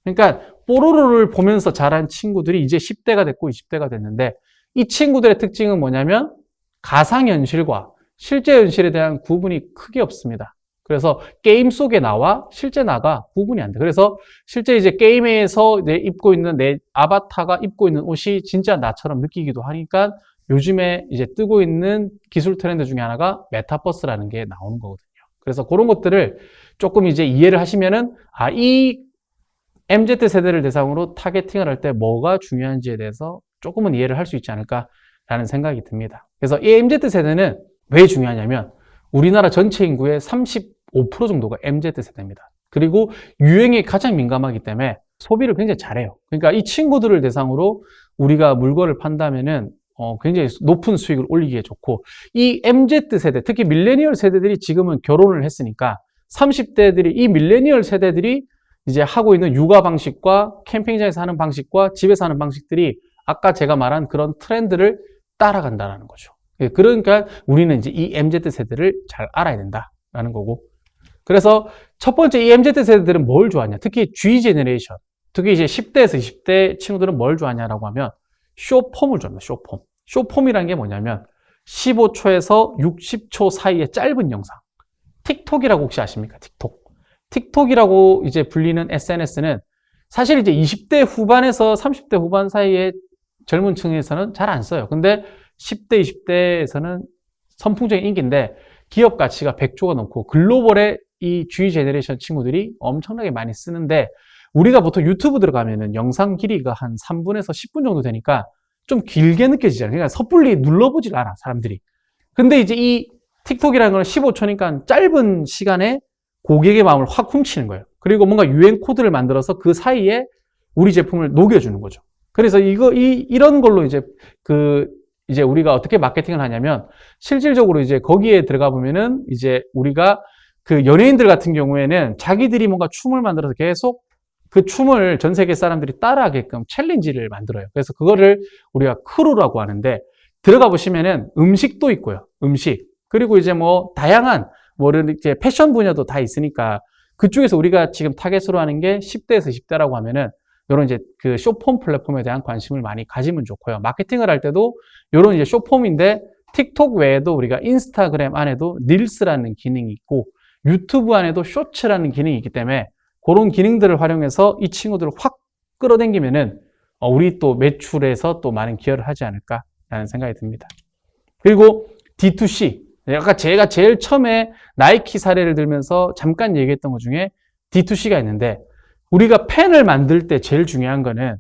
그러니까 뽀로로를 보면서 자란 친구들이 이제 10대가 됐고 20대가 됐는데, 이 친구들의 특징은 뭐냐면 가상현실과 실제 현실에 대한 구분이 크게 없습니다. 그래서 게임 속에 나와 실제 나가 구분이 안 돼. 그래서 실제 이제 게임에서 입고 있는 내 아바타가 입고 있는 옷이 진짜 나처럼 느끼기도 하니까 요즘에 이제 뜨고 있는 기술 트렌드 중에 하나가 메타버스라는 게 나오는 거거든요. 그래서 그런 것들을 조금 이제 이해를 하시면은, 이 MZ 세대를 대상으로 타겟팅을 할 때 뭐가 중요한지에 대해서 조금은 이해를 할 수 있지 않을까라는 생각이 듭니다. 그래서 이 MZ 세대는 왜 중요하냐면 우리나라 전체 인구의 35% 정도가 MZ 세대입니다. 그리고 유행에 가장 민감하기 때문에 소비를 굉장히 잘해요. 그러니까 이 친구들을 대상으로 우리가 물건을 판다면은 굉장히 높은 수익을 올리기에 좋고, 이 MZ 세대, 특히 밀레니얼 세대들이 지금은 결혼을 했으니까 30대들이, 이 밀레니얼 세대들이 이제 하고 있는 육아 방식과 캠핑장에서 하는 방식과 집에서 하는 방식들이 아까 제가 말한 그런 트렌드를 따라간다는 거죠. 그러니까 우리는 이제 이 MZ 세대를 잘 알아야 된다라는 거고, 그래서 첫 번째 이 MZ 세대들은 뭘 좋아하냐, 특히 G 제너레이션, 특히 이제 10대에서 20대 친구들은 뭘 좋아하냐라고 하면 숏폼을 좋아합니다. 숏폼. 숏폼이라는 게 뭐냐면 15초에서 60초 사이의 짧은 영상. 틱톡이라고 혹시 아십니까? 틱톡이라고 이제 불리는 SNS는 사실 이제 20대 후반에서 30대 후반 사이의 젊은 층에서는 잘 안 써요. 근데 10대, 20대에서는 선풍적인 인기인데 기업 가치가 100조가 넘고 글로벌의 이 G 제너레이션 친구들이 엄청나게 많이 쓰는데, 우리가 보통 유튜브 들어가면은 영상 길이가 한 3분에서 10분 정도 되니까 좀 길게 느껴지잖아요. 그러니까 섣불리 눌러보질 않아, 사람들이. 근데 이제 이 틱톡이라는 건 15초니까 짧은 시간에 고객의 마음을 확 훔치는 거예요. 그리고 뭔가 유행 코드를 만들어서 그 사이에 우리 제품을 녹여주는 거죠. 그래서 이런 걸로 이제 우리가 어떻게 마케팅을 하냐면, 실질적으로 이제 거기에 들어가 보면은 이제 우리가 그 연예인들 같은 경우에는 자기들이 뭔가 춤을 만들어서 계속 그 춤을 전 세계 사람들이 따라하게끔 챌린지를 만들어요. 그래서 그거를 우리가 크루라고 하는데, 들어가 보시면은 음식도 있고요. 음식. 그리고 이제 뭐 다양한 이제 패션 분야도 다 있으니까 그쪽에서 우리가 지금 타겟으로 하는 게 10대에서 20대라고 하면은 이런 이제 그 숏폼 플랫폼에 대한 관심을 많이 가지면 좋고요. 마케팅을 할 때도 이런 이제 숏폼인데, 틱톡 외에도 우리가 인스타그램 안에도 릴스라는 기능이 있고 유튜브 안에도 쇼츠라는 기능이 있기 때문에 그런 기능들을 활용해서 이 친구들을 확 끌어당기면은 우리 또 매출에서 또 많은 기여를 하지 않을까라는 생각이 듭니다. 그리고 D2C. 아까 제가 제일 처음에 나이키 사례를 들면서 잠깐 얘기했던 것 중에 D2C가 있는데, 우리가 펜을 만들 때 제일 중요한 거는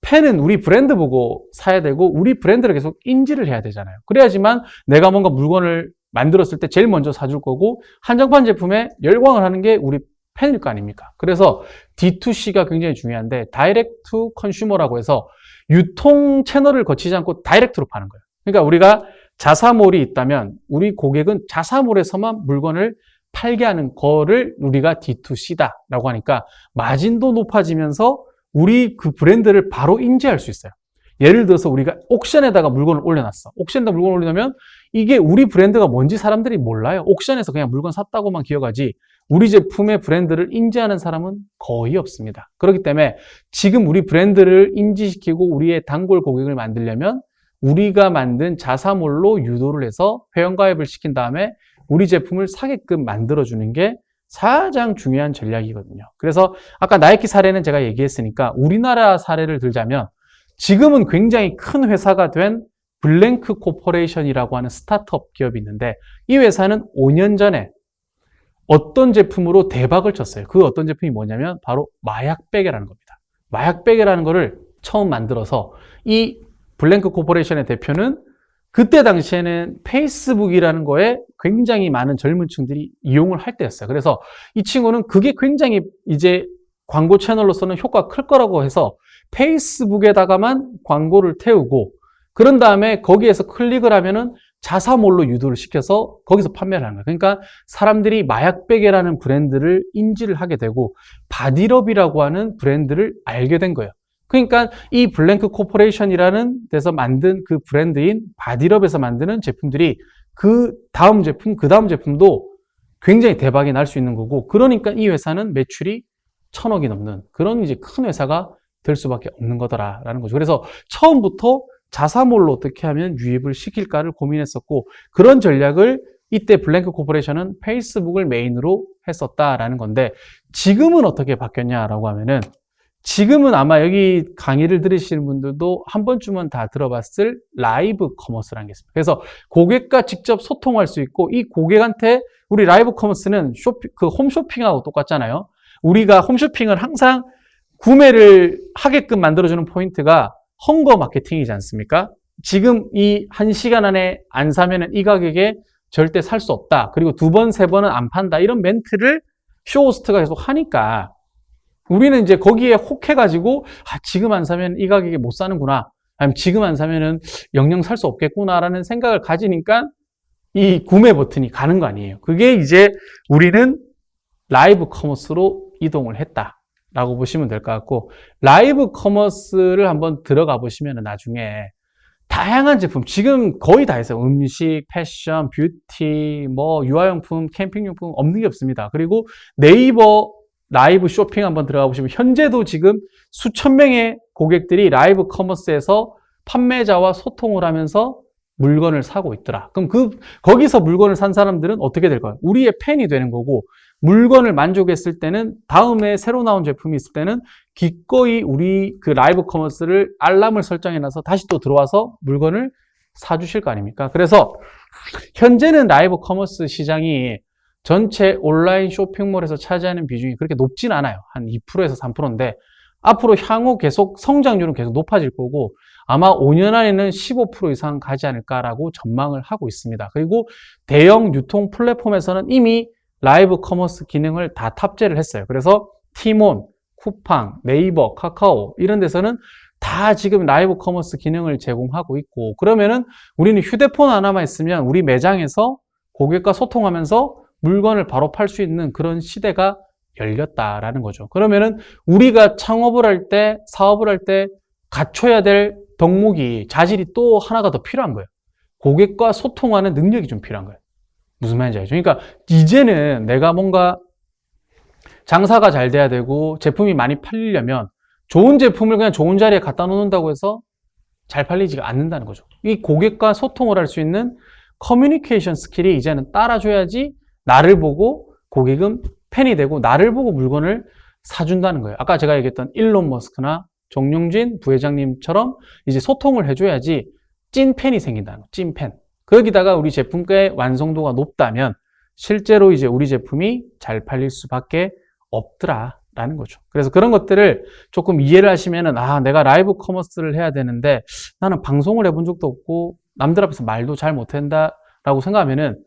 펜은 우리 브랜드 보고 사야 되고 우리 브랜드를 계속 인지를 해야 되잖아요. 그래야지만 내가 뭔가 물건을 만들었을 때 제일 먼저 사줄 거고, 한정판 제품에 열광을 하는 게 우리 펜일 거 아닙니까? 그래서 D2C가 굉장히 중요한데, 다이렉트 투 컨슈머라고 해서 유통 채널을 거치지 않고 다이렉트로 파는 거예요. 그러니까 우리가 자사몰이 있다면 우리 고객은 자사몰에서만 물건을 팔게 하는 거를 우리가 D2C다라고 하니까 마진도 높아지면서 우리 그 브랜드를 바로 인지할 수 있어요. 예를 들어서 우리가 옥션에다가 물건을 올려놨어. 옥션에다 물건을 올리면 이게 우리 브랜드가 뭔지 사람들이 몰라요. 옥션에서 그냥 물건 샀다고만 기억하지 우리 제품의 브랜드를 인지하는 사람은 거의 없습니다. 그렇기 때문에 지금 우리 브랜드를 인지시키고 우리의 단골 고객을 만들려면 우리가 만든 자사몰로 유도를 해서 회원가입을 시킨 다음에 우리 제품을 사게끔 만들어주는 게 가장 중요한 전략이거든요. 그래서 아까 나이키 사례는 제가 얘기했으니까 우리나라 사례를 들자면, 지금은 굉장히 큰 회사가 된 블랭크 코퍼레이션이라고 하는 스타트업 기업이 있는데 이 회사는 5년 전에 어떤 제품으로 대박을 쳤어요. 그 어떤 제품이 뭐냐면 바로 마약베개라는 겁니다. 마약베개라는 거를 처음 만들어서 이 블랭크 코퍼레이션의 대표는 그때 당시에는 페이스북이라는 거에 굉장히 많은 젊은 층들이 이용을 할 때였어요. 그래서 이 친구는 그게 굉장히 이제 광고 채널로서는 효과가 클 거라고 해서 페이스북에다가만 광고를 태우고 그런 다음에 거기에서 클릭을 하면은 자사몰로 유도를 시켜서 거기서 판매를 하는 거예요. 그러니까 사람들이 마약베개라는 브랜드를 인지를 하게 되고 바디럽이라고 하는 브랜드를 알게 된 거예요. 그러니까 이 블랭크 코퍼레이션이라는 데서 만든 그 브랜드인 바디럽에서 만드는 제품들이 그 다음 제품도 굉장히 대박이 날 수 있는 거고, 그러니까 이 회사는 매출이 1,000억이 넘는 그런 이제 큰 회사가 될 수밖에 없는 거더라라는 거죠. 그래서 처음부터 자사몰로 어떻게 하면 유입을 시킬까를 고민했었고, 그런 전략을 이때 블랭크 코퍼레이션은 페이스북을 메인으로 했었다라는 건데, 지금은 어떻게 바뀌었냐라고 하면은, 지금은 아마 여기 강의를 들으시는 분들도 한 번쯤은 다 들어봤을 라이브 커머스라는 게 있습니다. 그래서 고객과 직접 소통할 수 있고, 이 고객한테 우리 라이브 커머스는 홈쇼핑하고 똑같잖아요. 우리가 홈쇼핑을 항상 구매를 하게끔 만들어주는 포인트가 헝거 마케팅이지 않습니까? 지금 이 1시간 안에 안 사면은 이 가격에 절대 살 수 없다. 그리고 2번, 3번은 안 판다. 이런 멘트를 쇼호스트가 계속 하니까 우리는 이제 거기에 혹해가지고 지금 안 사면 이 가격에 못 사는구나. 아니면 지금 안 사면은 영영 살 수 없겠구나라는 생각을 가지니까 이 구매 버튼이 가는 거 아니에요. 그게 이제 우리는 라이브 커머스로 이동을 했다라고 보시면 될 것 같고, 라이브 커머스를 한번 들어가 보시면 나중에 다양한 제품, 지금 거의 다 있어요. 음식, 패션, 뷰티, 뭐 유아용품, 캠핑용품 없는 게 없습니다. 그리고 네이버 라이브 쇼핑 한번 들어가 보시면 현재도 지금 수천 명의 고객들이 라이브 커머스에서 판매자와 소통을 하면서 물건을 사고 있더라. 그럼 거기서 물건을 산 사람들은 어떻게 될까요? 우리의 팬이 되는 거고, 물건을 만족했을 때는 다음에 새로 나온 제품이 있을 때는 기꺼이 우리 그 라이브 커머스를 알람을 설정해 놔서 다시 또 들어와서 물건을 사주실 거 아닙니까? 그래서 현재는 라이브 커머스 시장이 전체 온라인 쇼핑몰에서 차지하는 비중이 그렇게 높진 않아요. 한 2%에서 3%인데 앞으로 향후 계속 성장률은 계속 높아질 거고, 아마 5년 안에는 15% 이상 가지 않을까라고 전망을 하고 있습니다. 그리고 대형 유통 플랫폼에서는 이미 라이브 커머스 기능을 다 탑재를 했어요. 그래서 티몬, 쿠팡, 네이버, 카카오 이런 데서는 다 지금 라이브 커머스 기능을 제공하고 있고, 그러면은 우리는 휴대폰 하나만 있으면 우리 매장에서 고객과 소통하면서 물건을 바로 팔 수 있는 그런 시대가 열렸다라는 거죠. 그러면은 우리가 창업을 할 때, 사업을 할 때 갖춰야 될 덕목이, 자질이 또 하나가 더 필요한 거예요. 고객과 소통하는 능력이 좀 필요한 거예요. 무슨 말인지 알죠? 그러니까 이제는 내가 뭔가 장사가 잘 돼야 되고 제품이 많이 팔리려면 좋은 제품을 그냥 좋은 자리에 갖다 놓는다고 해서 잘 팔리지가 않는다는 거죠. 이 고객과 소통을 할 수 있는 커뮤니케이션 스킬이 이제는 따라줘야지 나를 보고 고객은 팬이 되고 나를 보고 물건을 사준다는 거예요. 아까 제가 얘기했던 일론 머스크나 정용진 부회장님처럼 이제 소통을 해줘야지 찐팬이 생긴다는 거예요. 찐팬. 거기다가 우리 제품의 완성도가 높다면 실제로 이제 우리 제품이 잘 팔릴 수밖에 없더라라는 거죠. 그래서 그런 것들을 조금 이해를 하시면은, 내가 라이브 커머스를 해야 되는데 나는 방송을 해본 적도 없고 남들 앞에서 말도 잘 못한다라고 생각하면은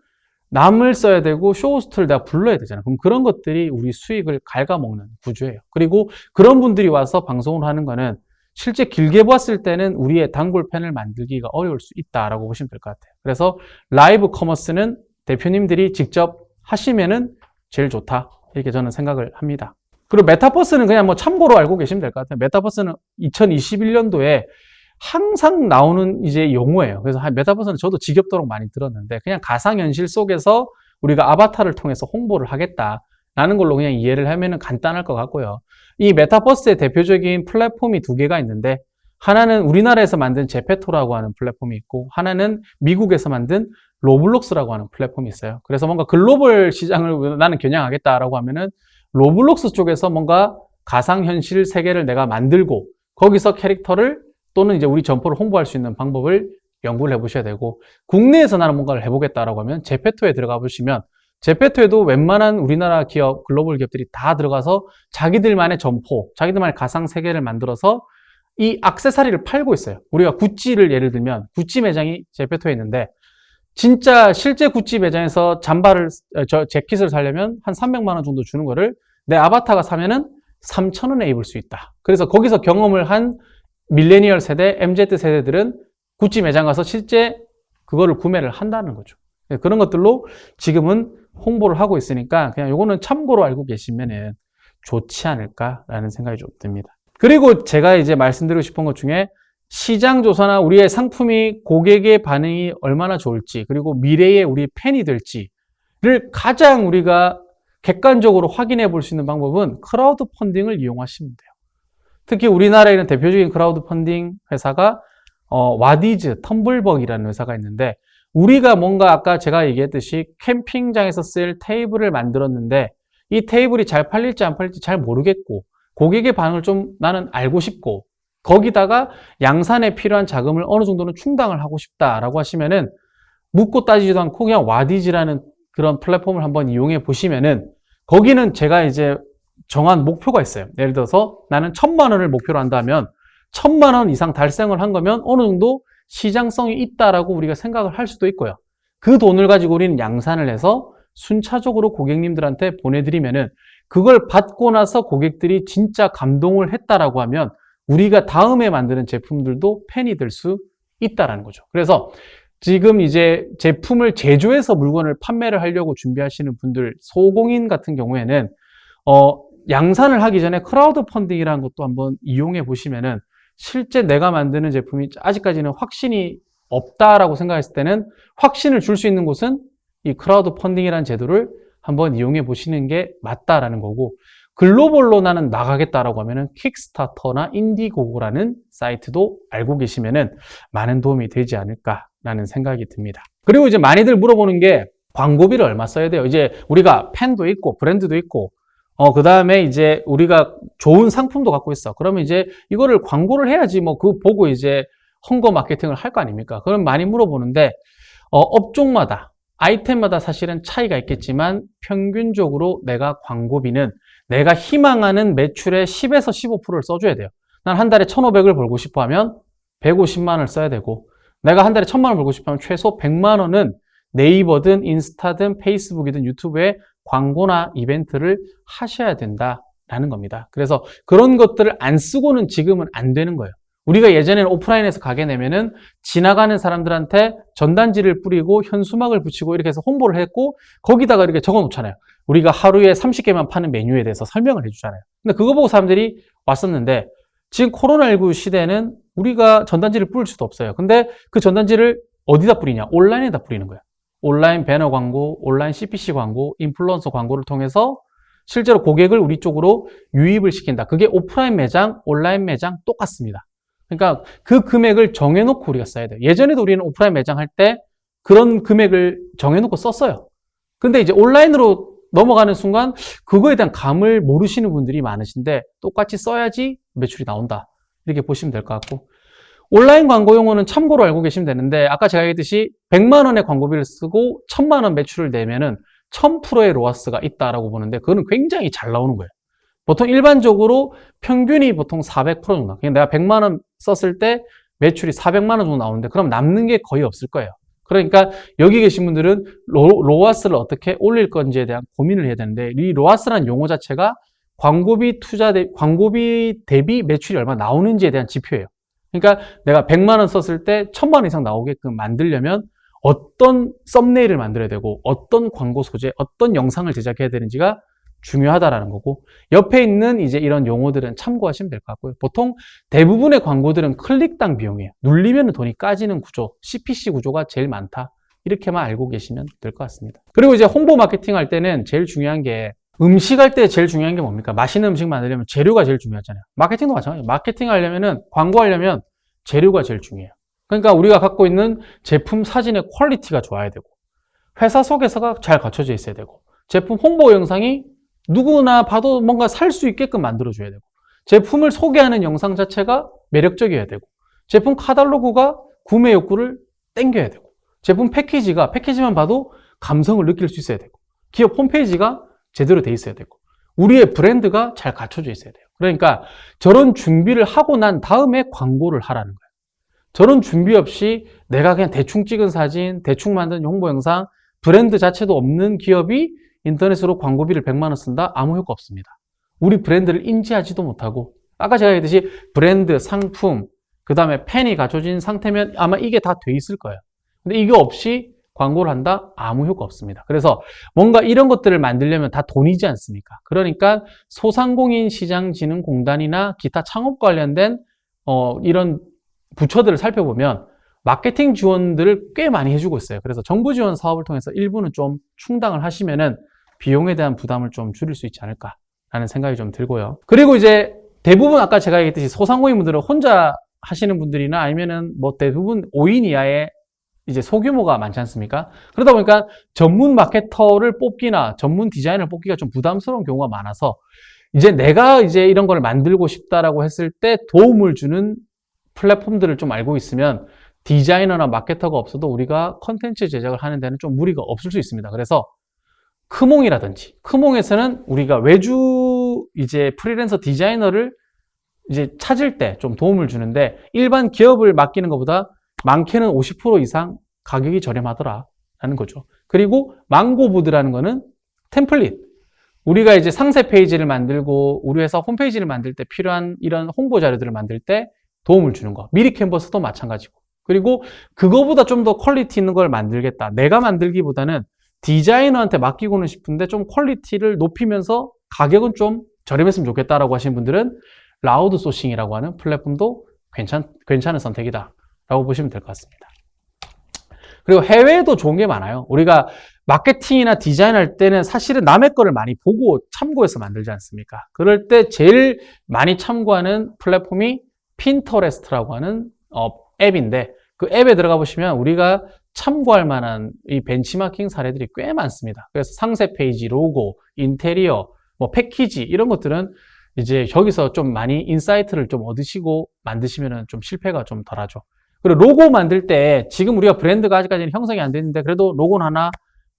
남을 써야 되고 쇼호스트를 내가 불러야 되잖아요. 그럼 그런 것들이 우리 수익을 갉아먹는 구조예요. 그리고 그런 분들이 와서 방송을 하는 거는 실제 길게 보았을 때는 우리의 단골팬을 만들기가 어려울 수 있다라고 보시면 될 것 같아요. 그래서 라이브 커머스는 대표님들이 직접 하시면은 제일 좋다, 이렇게 저는 생각을 합니다. 그리고 메타버스는 그냥 뭐 참고로 알고 계시면 될 것 같아요. 메타버스는 2021년도에 항상 나오는 이제 용어예요. 그래서 메타버스는 저도 지겹도록 많이 들었는데 그냥 가상현실 속에서 우리가 아바타를 통해서 홍보를 하겠다라는 걸로 그냥 이해를 하면은 간단할 것 같고요. 이 메타버스의 대표적인 플랫폼이 2개가 있는데, 하나는 우리나라에서 만든 제페토라고 하는 플랫폼이 있고, 하나는 미국에서 만든 로블록스라고 하는 플랫폼이 있어요. 그래서 뭔가 글로벌 시장을 나는 겨냥하겠다라고 하면은 로블록스 쪽에서 뭔가 가상현실 세계를 내가 만들고 거기서 캐릭터를 또는 이제 우리 점포를 홍보할 수 있는 방법을 연구를 해보셔야 되고, 국내에서 나는 뭔가를 해보겠다라고 하면 제페토에 들어가 보시면, 제페토에도 웬만한 우리나라 기업, 글로벌 기업들이 다 들어가서 자기들만의 점포, 자기들만의 가상 세계를 만들어서 이 액세서리를 팔고 있어요. 우리가 구찌를 예를 들면 구찌 매장이 제페토에 있는데, 진짜 실제 구찌 매장에서 재킷을 사려면 한 300만 원 정도 주는 거를 내 아바타가 사면은 3,000원에 입을 수 있다. 그래서 거기서 경험을 한 밀레니얼 세대, MZ 세대들은 구찌 매장 가서 실제 그거를 구매를 한다는 거죠. 그런 것들로 지금은 홍보를 하고 있으니까 그냥 요거는 참고로 알고 계시면은 좋지 않을까라는 생각이 좀 듭니다. 그리고 제가 이제 말씀드리고 싶은 것 중에 시장 조사나 우리의 상품이 고객의 반응이 얼마나 좋을지, 그리고 미래의 우리 팬이 될지를 가장 우리가 객관적으로 확인해 볼 수 있는 방법은 크라우드 펀딩을 이용하시면 돼요. 특히 우리나라에 있는 대표적인 크라우드 펀딩 회사가 와디즈, 텀블벅이라는 회사가 있는데, 우리가 뭔가 아까 제가 얘기했듯이 캠핑장에서 쓸 테이블을 만들었는데 이 테이블이 잘 팔릴지 안 팔릴지 잘 모르겠고 고객의 반응을 좀 나는 알고 싶고 거기다가 양산에 필요한 자금을 어느 정도는 충당을 하고 싶다라고 하시면은 묻고 따지지도 않고 그냥 와디즈라는 그런 플랫폼을 한번 이용해 보시면은 거기는 제가 이제 정한 목표가 있어요. 예를 들어서 나는 1,000만 원을 목표로 한다면 1,000만 원 이상 달성을 한 거면 어느 정도 시장성이 있다라고 우리가 생각을 할 수도 있고요. 그 돈을 가지고 우리는 양산을 해서 순차적으로 고객님들한테 보내드리면은 그걸 받고 나서 고객들이 진짜 감동을 했다라고 하면 우리가 다음에 만드는 제품들도 팬이 될 수 있다라는 거죠. 그래서 지금 이제 제품을 제조해서 물건을 판매를 하려고 준비하시는 분들, 소공인 같은 경우에는 양산을 하기 전에 크라우드 펀딩이라는 것도 한번 이용해 보시면은 실제 내가 만드는 제품이 아직까지는 확신이 없다라고 생각했을 때는 확신을 줄 수 있는 곳은 이 크라우드 펀딩이라는 제도를 한번 이용해 보시는 게 맞다라는 거고, 글로벌로 나는 나가겠다라고 하면은 킥스타터나 인디고고라는 사이트도 알고 계시면은 많은 도움이 되지 않을까라는 생각이 듭니다. 그리고 이제 많이들 물어보는 게 광고비를 얼마 써야 돼요? 이제 우리가 펜도 있고 브랜드도 있고 그 다음에 이제 우리가 좋은 상품도 갖고 있어. 그러면 이제 이거를 광고를 해야지 뭐 그거 보고 이제 헝거 마케팅을 할 거 아닙니까? 그럼 많이 물어보는데, 업종마다, 아이템마다 사실은 차이가 있겠지만 평균적으로 내가 광고비는 내가 희망하는 매출의 10에서 15%를 써줘야 돼요. 난 한 달에 1,500을 벌고 싶어 하면 150만 원을 써야 되고, 내가 한 달에 1,000만 원 벌고 싶어 하면 최소 100만 원은 네이버든 인스타든 페이스북이든 유튜브에 광고나 이벤트를 하셔야 된다라는 겁니다. 그래서 그런 것들을 안 쓰고는 지금은 안 되는 거예요. 우리가 예전에는 오프라인에서 가게 내면은 지나가는 사람들한테 전단지를 뿌리고 현수막을 붙이고 이렇게 해서 홍보를 했고 거기다가 이렇게 적어 놓잖아요. 우리가 하루에 30개만 파는 메뉴에 대해서 설명을 해주잖아요. 근데 그거 보고 사람들이 왔었는데 지금 코로나19 시대에는 우리가 전단지를 뿌릴 수도 없어요. 근데 그 전단지를 어디다 뿌리냐? 온라인에다 뿌리는 거예요. 온라인 배너 광고, 온라인 CPC 광고, 인플루언서 광고를 통해서 실제로 고객을 우리 쪽으로 유입을 시킨다. 그게 오프라인 매장, 온라인 매장 똑같습니다. 그러니까 그 금액을 정해놓고 우리가 써야 돼요. 예전에도 우리는 오프라인 매장 할 때 그런 금액을 정해놓고 썼어요. 근데 이제 온라인으로 넘어가는 순간 그거에 대한 감을 모르시는 분들이 많으신데 똑같이 써야지 매출이 나온다. 이렇게 보시면 될 것 같고, 온라인 광고 용어는 참고로 알고 계시면 되는데 아까 제가 얘기했듯이 100만 원의 광고비를 쓰고 1,000만 원 매출을 내면은 1000%의 로아스가 있다라고 보는데 그거는 굉장히 잘 나오는 거예요. 보통 일반적으로 평균이 보통 400% 정도. 그냥 내가 100만 원 썼을 때 매출이 400만 원 정도 나오는데 그럼 남는 게 거의 없을 거예요. 그러니까 여기 계신 분들은 로아스를 어떻게 올릴 건지에 대한 고민을 해야 되는데, 이 로아스라는 용어 자체가 광고비 대비 매출이 얼마 나오는지에 대한 지표예요. 그러니까 내가 100만 원 썼을 때 1,000만 원 이상 나오게끔 만들려면 어떤 썸네일을 만들어야 되고 어떤 광고 소재, 어떤 영상을 제작해야 되는지가 중요하다라는 거고, 옆에 있는 이제 이런 용어들은 참고하시면 될 것 같고요. 보통 대부분의 광고들은 클릭당 비용이에요. 눌리면 돈이 까지는 구조, CPC 구조가 제일 많다. 이렇게만 알고 계시면 될 것 같습니다. 그리고 이제 홍보 마케팅 할 때는 제일 중요한 게, 음식 할 때 제일 중요한 게 뭡니까? 맛있는 음식 만들려면 재료가 제일 중요하잖아요. 마케팅도 마찬가지예요. 마케팅 하려면은, 광고하려면 재료가 제일 중요해요. 그러니까 우리가 갖고 있는 제품 사진의 퀄리티가 좋아야 되고, 회사 속에서가 잘 갖춰져 있어야 되고, 제품 홍보 영상이 누구나 봐도 뭔가 살 수 있게끔 만들어줘야 되고, 제품을 소개하는 영상 자체가 매력적이어야 되고, 제품 카탈로그가 구매 욕구를 땡겨야 되고, 제품 패키지만 봐도 감성을 느낄 수 있어야 되고, 기업 홈페이지가 제대로 돼 있어야 되고, 우리의 브랜드가 잘 갖춰져 있어야 돼요. 그러니까 저런 준비를 하고 난 다음에 광고를 하라는 거예요. 저런 준비 없이 내가 그냥 대충 찍은 사진, 대충 만든 홍보 영상, 브랜드 자체도 없는 기업이 인터넷으로 광고비를 100만 원 쓴다? 아무 효과 없습니다. 우리 브랜드를 인지하지도 못하고, 아까 제가 얘기했듯이 브랜드, 상품, 그 다음에 펜이 갖춰진 상태면 아마 이게 다 돼 있을 거예요. 근데 이거 없이 광고를 한다? 아무 효과 없습니다. 그래서 뭔가 이런 것들을 만들려면 다 돈이지 않습니까? 그러니까 소상공인시장진흥공단이나 기타 창업 관련된 이런 부처들을 살펴보면 마케팅 지원들을 꽤 많이 해주고 있어요. 그래서 정부 지원 사업을 통해서 일부는 좀 충당을 하시면은 비용에 대한 부담을 좀 줄일 수 있지 않을까라는 생각이 좀 들고요. 그리고 이제 대부분 아까 제가 얘기했듯이 소상공인분들은 혼자 하시는 분들이나 아니면은 뭐 대부분 5인 이하의 이제 소규모가 많지 않습니까? 그러다 보니까 전문 마케터를 뽑기나 전문 디자이너를 뽑기가 좀 부담스러운 경우가 많아서 이제 내가 이제 이런 걸 만들고 싶다라고 했을 때 도움을 주는 플랫폼들을 좀 알고 있으면 디자이너나 마케터가 없어도 우리가 컨텐츠 제작을 하는 데는 좀 무리가 없을 수 있습니다. 그래서 크몽이라든지, 크몽에서는 우리가 외주 이제 프리랜서 디자이너를 이제 찾을 때 좀 도움을 주는데, 일반 기업을 맡기는 것보다 많게는 50% 이상 가격이 저렴하더라라는 거죠. 그리고 망고보드라는 거는 템플릿. 우리가 이제 상세 페이지를 만들고 우리 회사 홈페이지를 만들 때 필요한 이런 홍보 자료들을 만들 때 도움을 주는 거. 미리 캔버스도 마찬가지고. 그리고 그거보다 좀 더 퀄리티 있는 걸 만들겠다. 내가 만들기보다는 디자이너한테 맡기고는 싶은데 좀 퀄리티를 높이면서 가격은 좀 저렴했으면 좋겠다라고 하시는 분들은 라우드 소싱이라고 하는 플랫폼도 괜찮은 선택이다 라고 보시면 될 것 같습니다. 그리고 해외에도 좋은 게 많아요. 우리가 마케팅이나 디자인 할 때는 사실은 남의 거를 많이 보고 참고해서 만들지 않습니까? 그럴 때 제일 많이 참고하는 플랫폼이 핀터레스트라고 하는 앱인데, 그 앱에 들어가 보시면 우리가 참고할 만한 이 벤치마킹 사례들이 꽤 많습니다. 그래서 상세 페이지, 로고, 인테리어, 뭐 패키지 이런 것들은 이제 여기서 좀 많이 인사이트를 좀 얻으시고 만드시면 좀 실패가 좀 덜하죠. 그리고 로고 만들 때 지금 우리가 브랜드가 아직까지는 형성이 안 됐는데 그래도 로고는 하나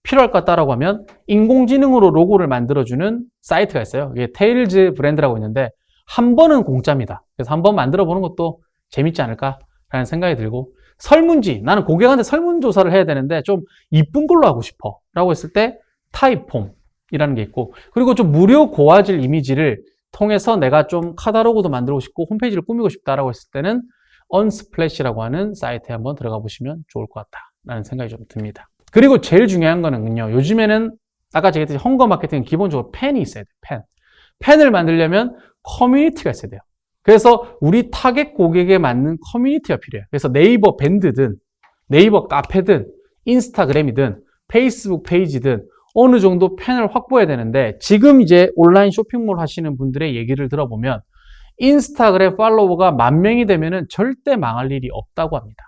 필요할 것 같다라고 하면 인공지능으로 로고를 만들어주는 사이트가 있어요. 이게 테일즈 브랜드라고 있는데 한 번은 공짜입니다. 그래서 한번 만들어 보는 것도 재밌지 않을까라는 생각이 들고, 설문지, 나는 고객한테 설문조사를 해야 되는데 좀 이쁜 걸로 하고 싶어 라고 했을 때 타입폼이라는 게 있고, 그리고 좀 무료 고화질 이미지를 통해서 내가 좀 카탈로그도 만들고 싶고 홈페이지를 꾸미고 싶다라고 했을 때는 언스플래시라고 하는 사이트에 한번 들어가 보시면 좋을 것 같다라는 생각이 좀 듭니다. 그리고 제일 중요한 거는요, 요즘에는 아까 제가 얘기했듯이 헝거 마케팅은 기본적으로 펜이 있어야 돼요. 펜을 만들려면 커뮤니티가 있어야 돼요. 그래서 우리 타겟 고객에 맞는 커뮤니티가 필요해요. 그래서 네이버 밴드든 네이버 카페든 인스타그램이든 페이스북 페이지든 어느 정도 펜을 확보해야 되는데, 지금 이제 온라인 쇼핑몰 하시는 분들의 얘기를 들어보면 인스타그램 팔로워가 10,000명이 되면은 절대 망할 일이 없다고 합니다.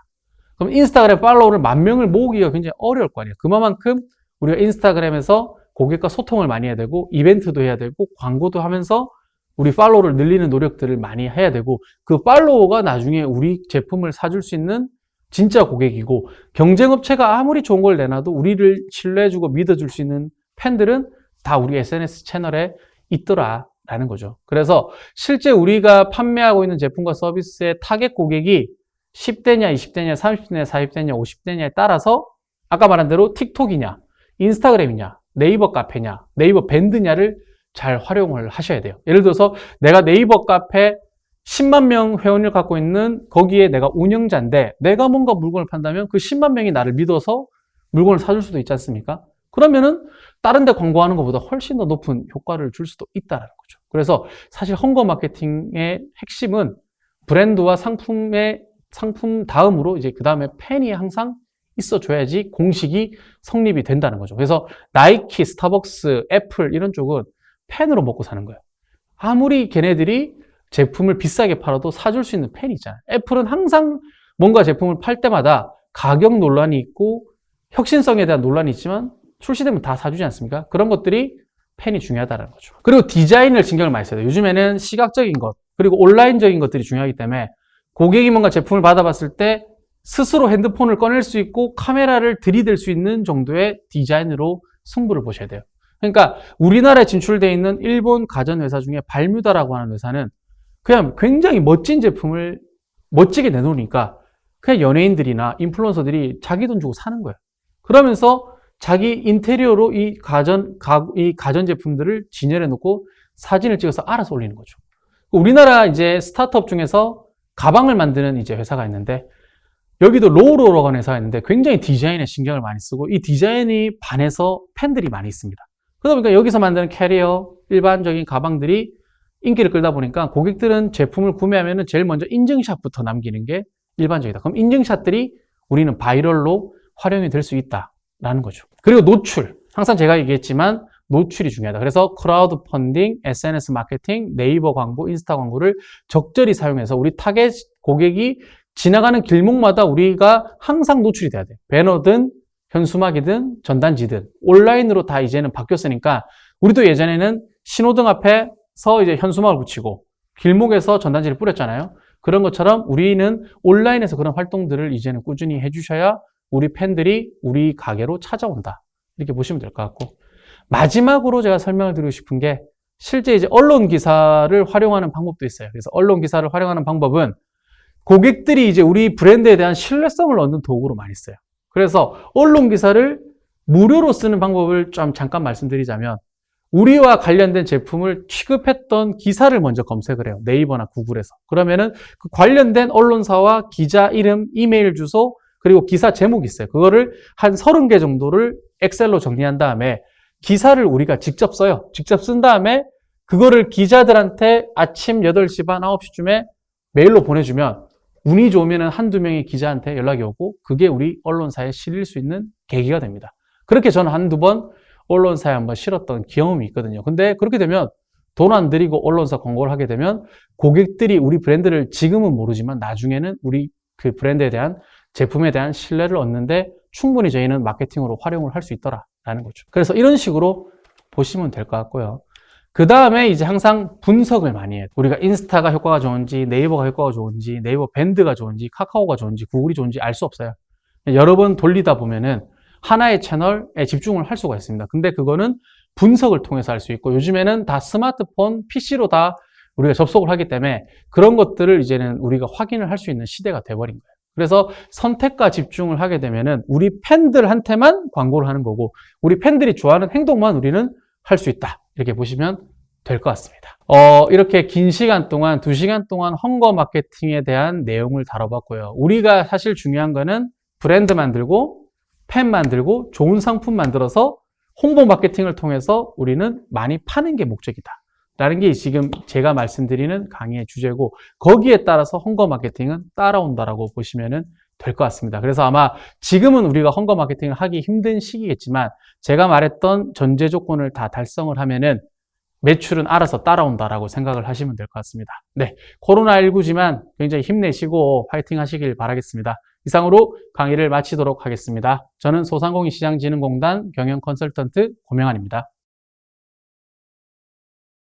그럼 인스타그램 팔로워를 10,000명을 모으기가 굉장히 어려울 거 아니에요. 그만큼 우리가 인스타그램에서 고객과 소통을 많이 해야 되고 이벤트도 해야 되고 광고도 하면서 우리 팔로워를 늘리는 노력들을 많이 해야 되고, 그 팔로워가 나중에 우리 제품을 사줄 수 있는 진짜 고객이고, 경쟁업체가 아무리 좋은 걸 내놔도 우리를 신뢰해주고 믿어줄 수 있는 팬들은 다 우리 SNS 채널에 있더라라는 거죠. 그래서 실제 우리가 판매하고 있는 제품과 서비스의 타겟 고객이 10대냐, 20대냐, 30대냐, 40대냐, 50대냐에 따라서 아까 말한 대로 틱톡이냐, 인스타그램이냐, 네이버 카페냐, 네이버 밴드냐를 잘 활용을 하셔야 돼요. 예를 들어서 내가 네이버 카페 10만 명 회원을 갖고 있는 거기에 내가 운영자인데 내가 뭔가 물건을 판다면 그 10만 명이 나를 믿어서 물건을 사줄 수도 있지 않습니까? 그러면은 다른 데 광고하는 것보다 훨씬 더 높은 효과를 줄 수도 있다는 거죠. 그래서 사실 헝거 마케팅의 핵심은 브랜드와 상품 다음으로 이제 그 다음에 펜이 항상 있어줘야지 공식이 성립이 된다는 거죠. 그래서 나이키, 스타벅스, 애플 이런 쪽은 펜으로 먹고 사는 거예요. 아무리 걔네들이 제품을 비싸게 팔아도 사줄 수 있는 펜이 있잖아요. 애플은 항상 뭔가 제품을 팔 때마다 가격 논란이 있고 혁신성에 대한 논란이 있지만 출시되면 다 사주지 않습니까? 그런 것들이 펜이 중요하다는 거죠. 그리고 디자인을 신경을 많이 써야 돼요. 요즘에는 시각적인 것, 그리고 온라인적인 것들이 중요하기 때문에 고객이 뭔가 제품을 받아봤을 때 스스로 핸드폰을 꺼낼 수 있고 카메라를 들이댈 수 있는 정도의 디자인으로 승부를 보셔야 돼요. 그러니까 우리나라에 진출되어 있는 일본 가전회사 중에 발뮤다라고 하는 회사는 그냥 굉장히 멋진 제품을 멋지게 내놓으니까 그냥 연예인들이나 인플루언서들이 자기 돈 주고 사는 거예요. 그러면서 자기 인테리어로 이 가전 제품들을 진열해 놓고 사진을 찍어서 알아서 올리는 거죠. 우리나라 이제 스타트업 중에서 가방을 만드는 이제 회사가 있는데 여기도 로우로라고 하는 회사가 있는데 굉장히 디자인에 신경을 많이 쓰고 이 디자인이 반해서 팬들이 많이 있습니다. 그러다 보니까 여기서 만드는 캐리어, 일반적인 가방들이 인기를 끌다 보니까 고객들은 제품을 구매하면 제일 먼저 인증샷부터 남기는 게 일반적이다. 그럼 인증샷들이 우리는 바이럴로 활용이 될 수 있다라는 거죠. 그리고 노출. 항상 제가 얘기했지만 노출이 중요하다. 그래서 크라우드 펀딩, SNS 마케팅, 네이버 광고, 인스타 광고를 적절히 사용해서 우리 타겟 고객이 지나가는 길목마다 우리가 항상 노출이 돼야 돼. 배너든 현수막이든 전단지든 온라인으로 다 이제는 바뀌었으니까 우리도 예전에는 신호등 앞에서 이제 현수막을 붙이고 길목에서 전단지를 뿌렸잖아요. 그런 것처럼 우리는 온라인에서 그런 활동들을 이제는 꾸준히 해주셔야 우리 팬들이 우리 가게로 찾아온다. 이렇게 보시면 될 것 같고 마지막으로 제가 설명을 드리고 싶은 게 실제 이제 언론 기사를 활용하는 방법도 있어요. 그래서 언론 기사를 활용하는 방법은 고객들이 이제 우리 브랜드에 대한 신뢰성을 얻는 도구로 많이 써요. 그래서 언론 기사를 무료로 쓰는 방법을 좀 잠깐 말씀드리자면 우리와 관련된 제품을 취급했던 기사를 먼저 검색을 해요. 네이버나 구글에서. 그러면은 그 관련된 언론사와 기자 이름, 이메일 주소, 그리고 기사 제목이 있어요. 그거를 한 30개 정도를 엑셀로 정리한 다음에 기사를 우리가 직접 써요. 직접 쓴 다음에 그거를 기자들한테 아침 8시 반, 9시쯤에 메일로 보내주면 운이 좋으면 한두 명의 기자한테 연락이 오고 그게 우리 언론사에 실릴 수 있는 계기가 됩니다. 그렇게 저는 한두 번 언론사에 한번 실었던 경험이 있거든요. 근데 그렇게 되면 돈 안 들이고 언론사 광고를 하게 되면 고객들이 우리 브랜드를 지금은 모르지만 나중에는 우리 그 브랜드에 대한 제품에 대한 신뢰를 얻는데 충분히 저희는 마케팅으로 활용을 할 수 있더라라는 거죠. 그래서 이런 식으로 보시면 될 것 같고요. 그 다음에 이제 항상 분석을 많이 해요. 우리가 인스타가 효과가 좋은지, 네이버가 효과가 좋은지, 네이버 밴드가 좋은지, 카카오가 좋은지, 구글이 좋은지 알 수 없어요. 여러 번 돌리다 보면은 하나의 채널에 집중을 할 수가 있습니다. 근데 그거는 분석을 통해서 할 수 있고 요즘에는 다 스마트폰, PC로 다 우리가 접속을 하기 때문에 그런 것들을 이제는 우리가 확인을 할 수 있는 시대가 돼버린 거예요. 그래서 선택과 집중을 하게 되면은 우리 팬들한테만 광고를 하는 거고 우리 팬들이 좋아하는 행동만 우리는 할 수 있다. 이렇게 보시면 될 것 같습니다. 이렇게 긴 시간 동안 2시간 동안 헝거 마케팅에 대한 내용을 다뤄봤고요. 우리가 사실 중요한 거는 브랜드 만들고 팬 만들고 좋은 상품 만들어서 홍보 마케팅을 통해서 우리는 많이 파는 게 목적이다. 라는 게 지금 제가 말씀드리는 강의의 주제고 거기에 따라서 헝거 마케팅은 따라온다라고 보시면 될 것 같습니다. 그래서 아마 지금은 우리가 헝거 마케팅을 하기 힘든 시기겠지만 제가 말했던 전제 조건을 다 달성을 하면은 매출은 알아서 따라온다라고 생각을 하시면 될 것 같습니다. 네, 코로나19지만 굉장히 힘내시고 파이팅 하시길 바라겠습니다. 이상으로 강의를 마치도록 하겠습니다. 저는 소상공인시장진흥공단 경영 컨설턴트 고명환입니다.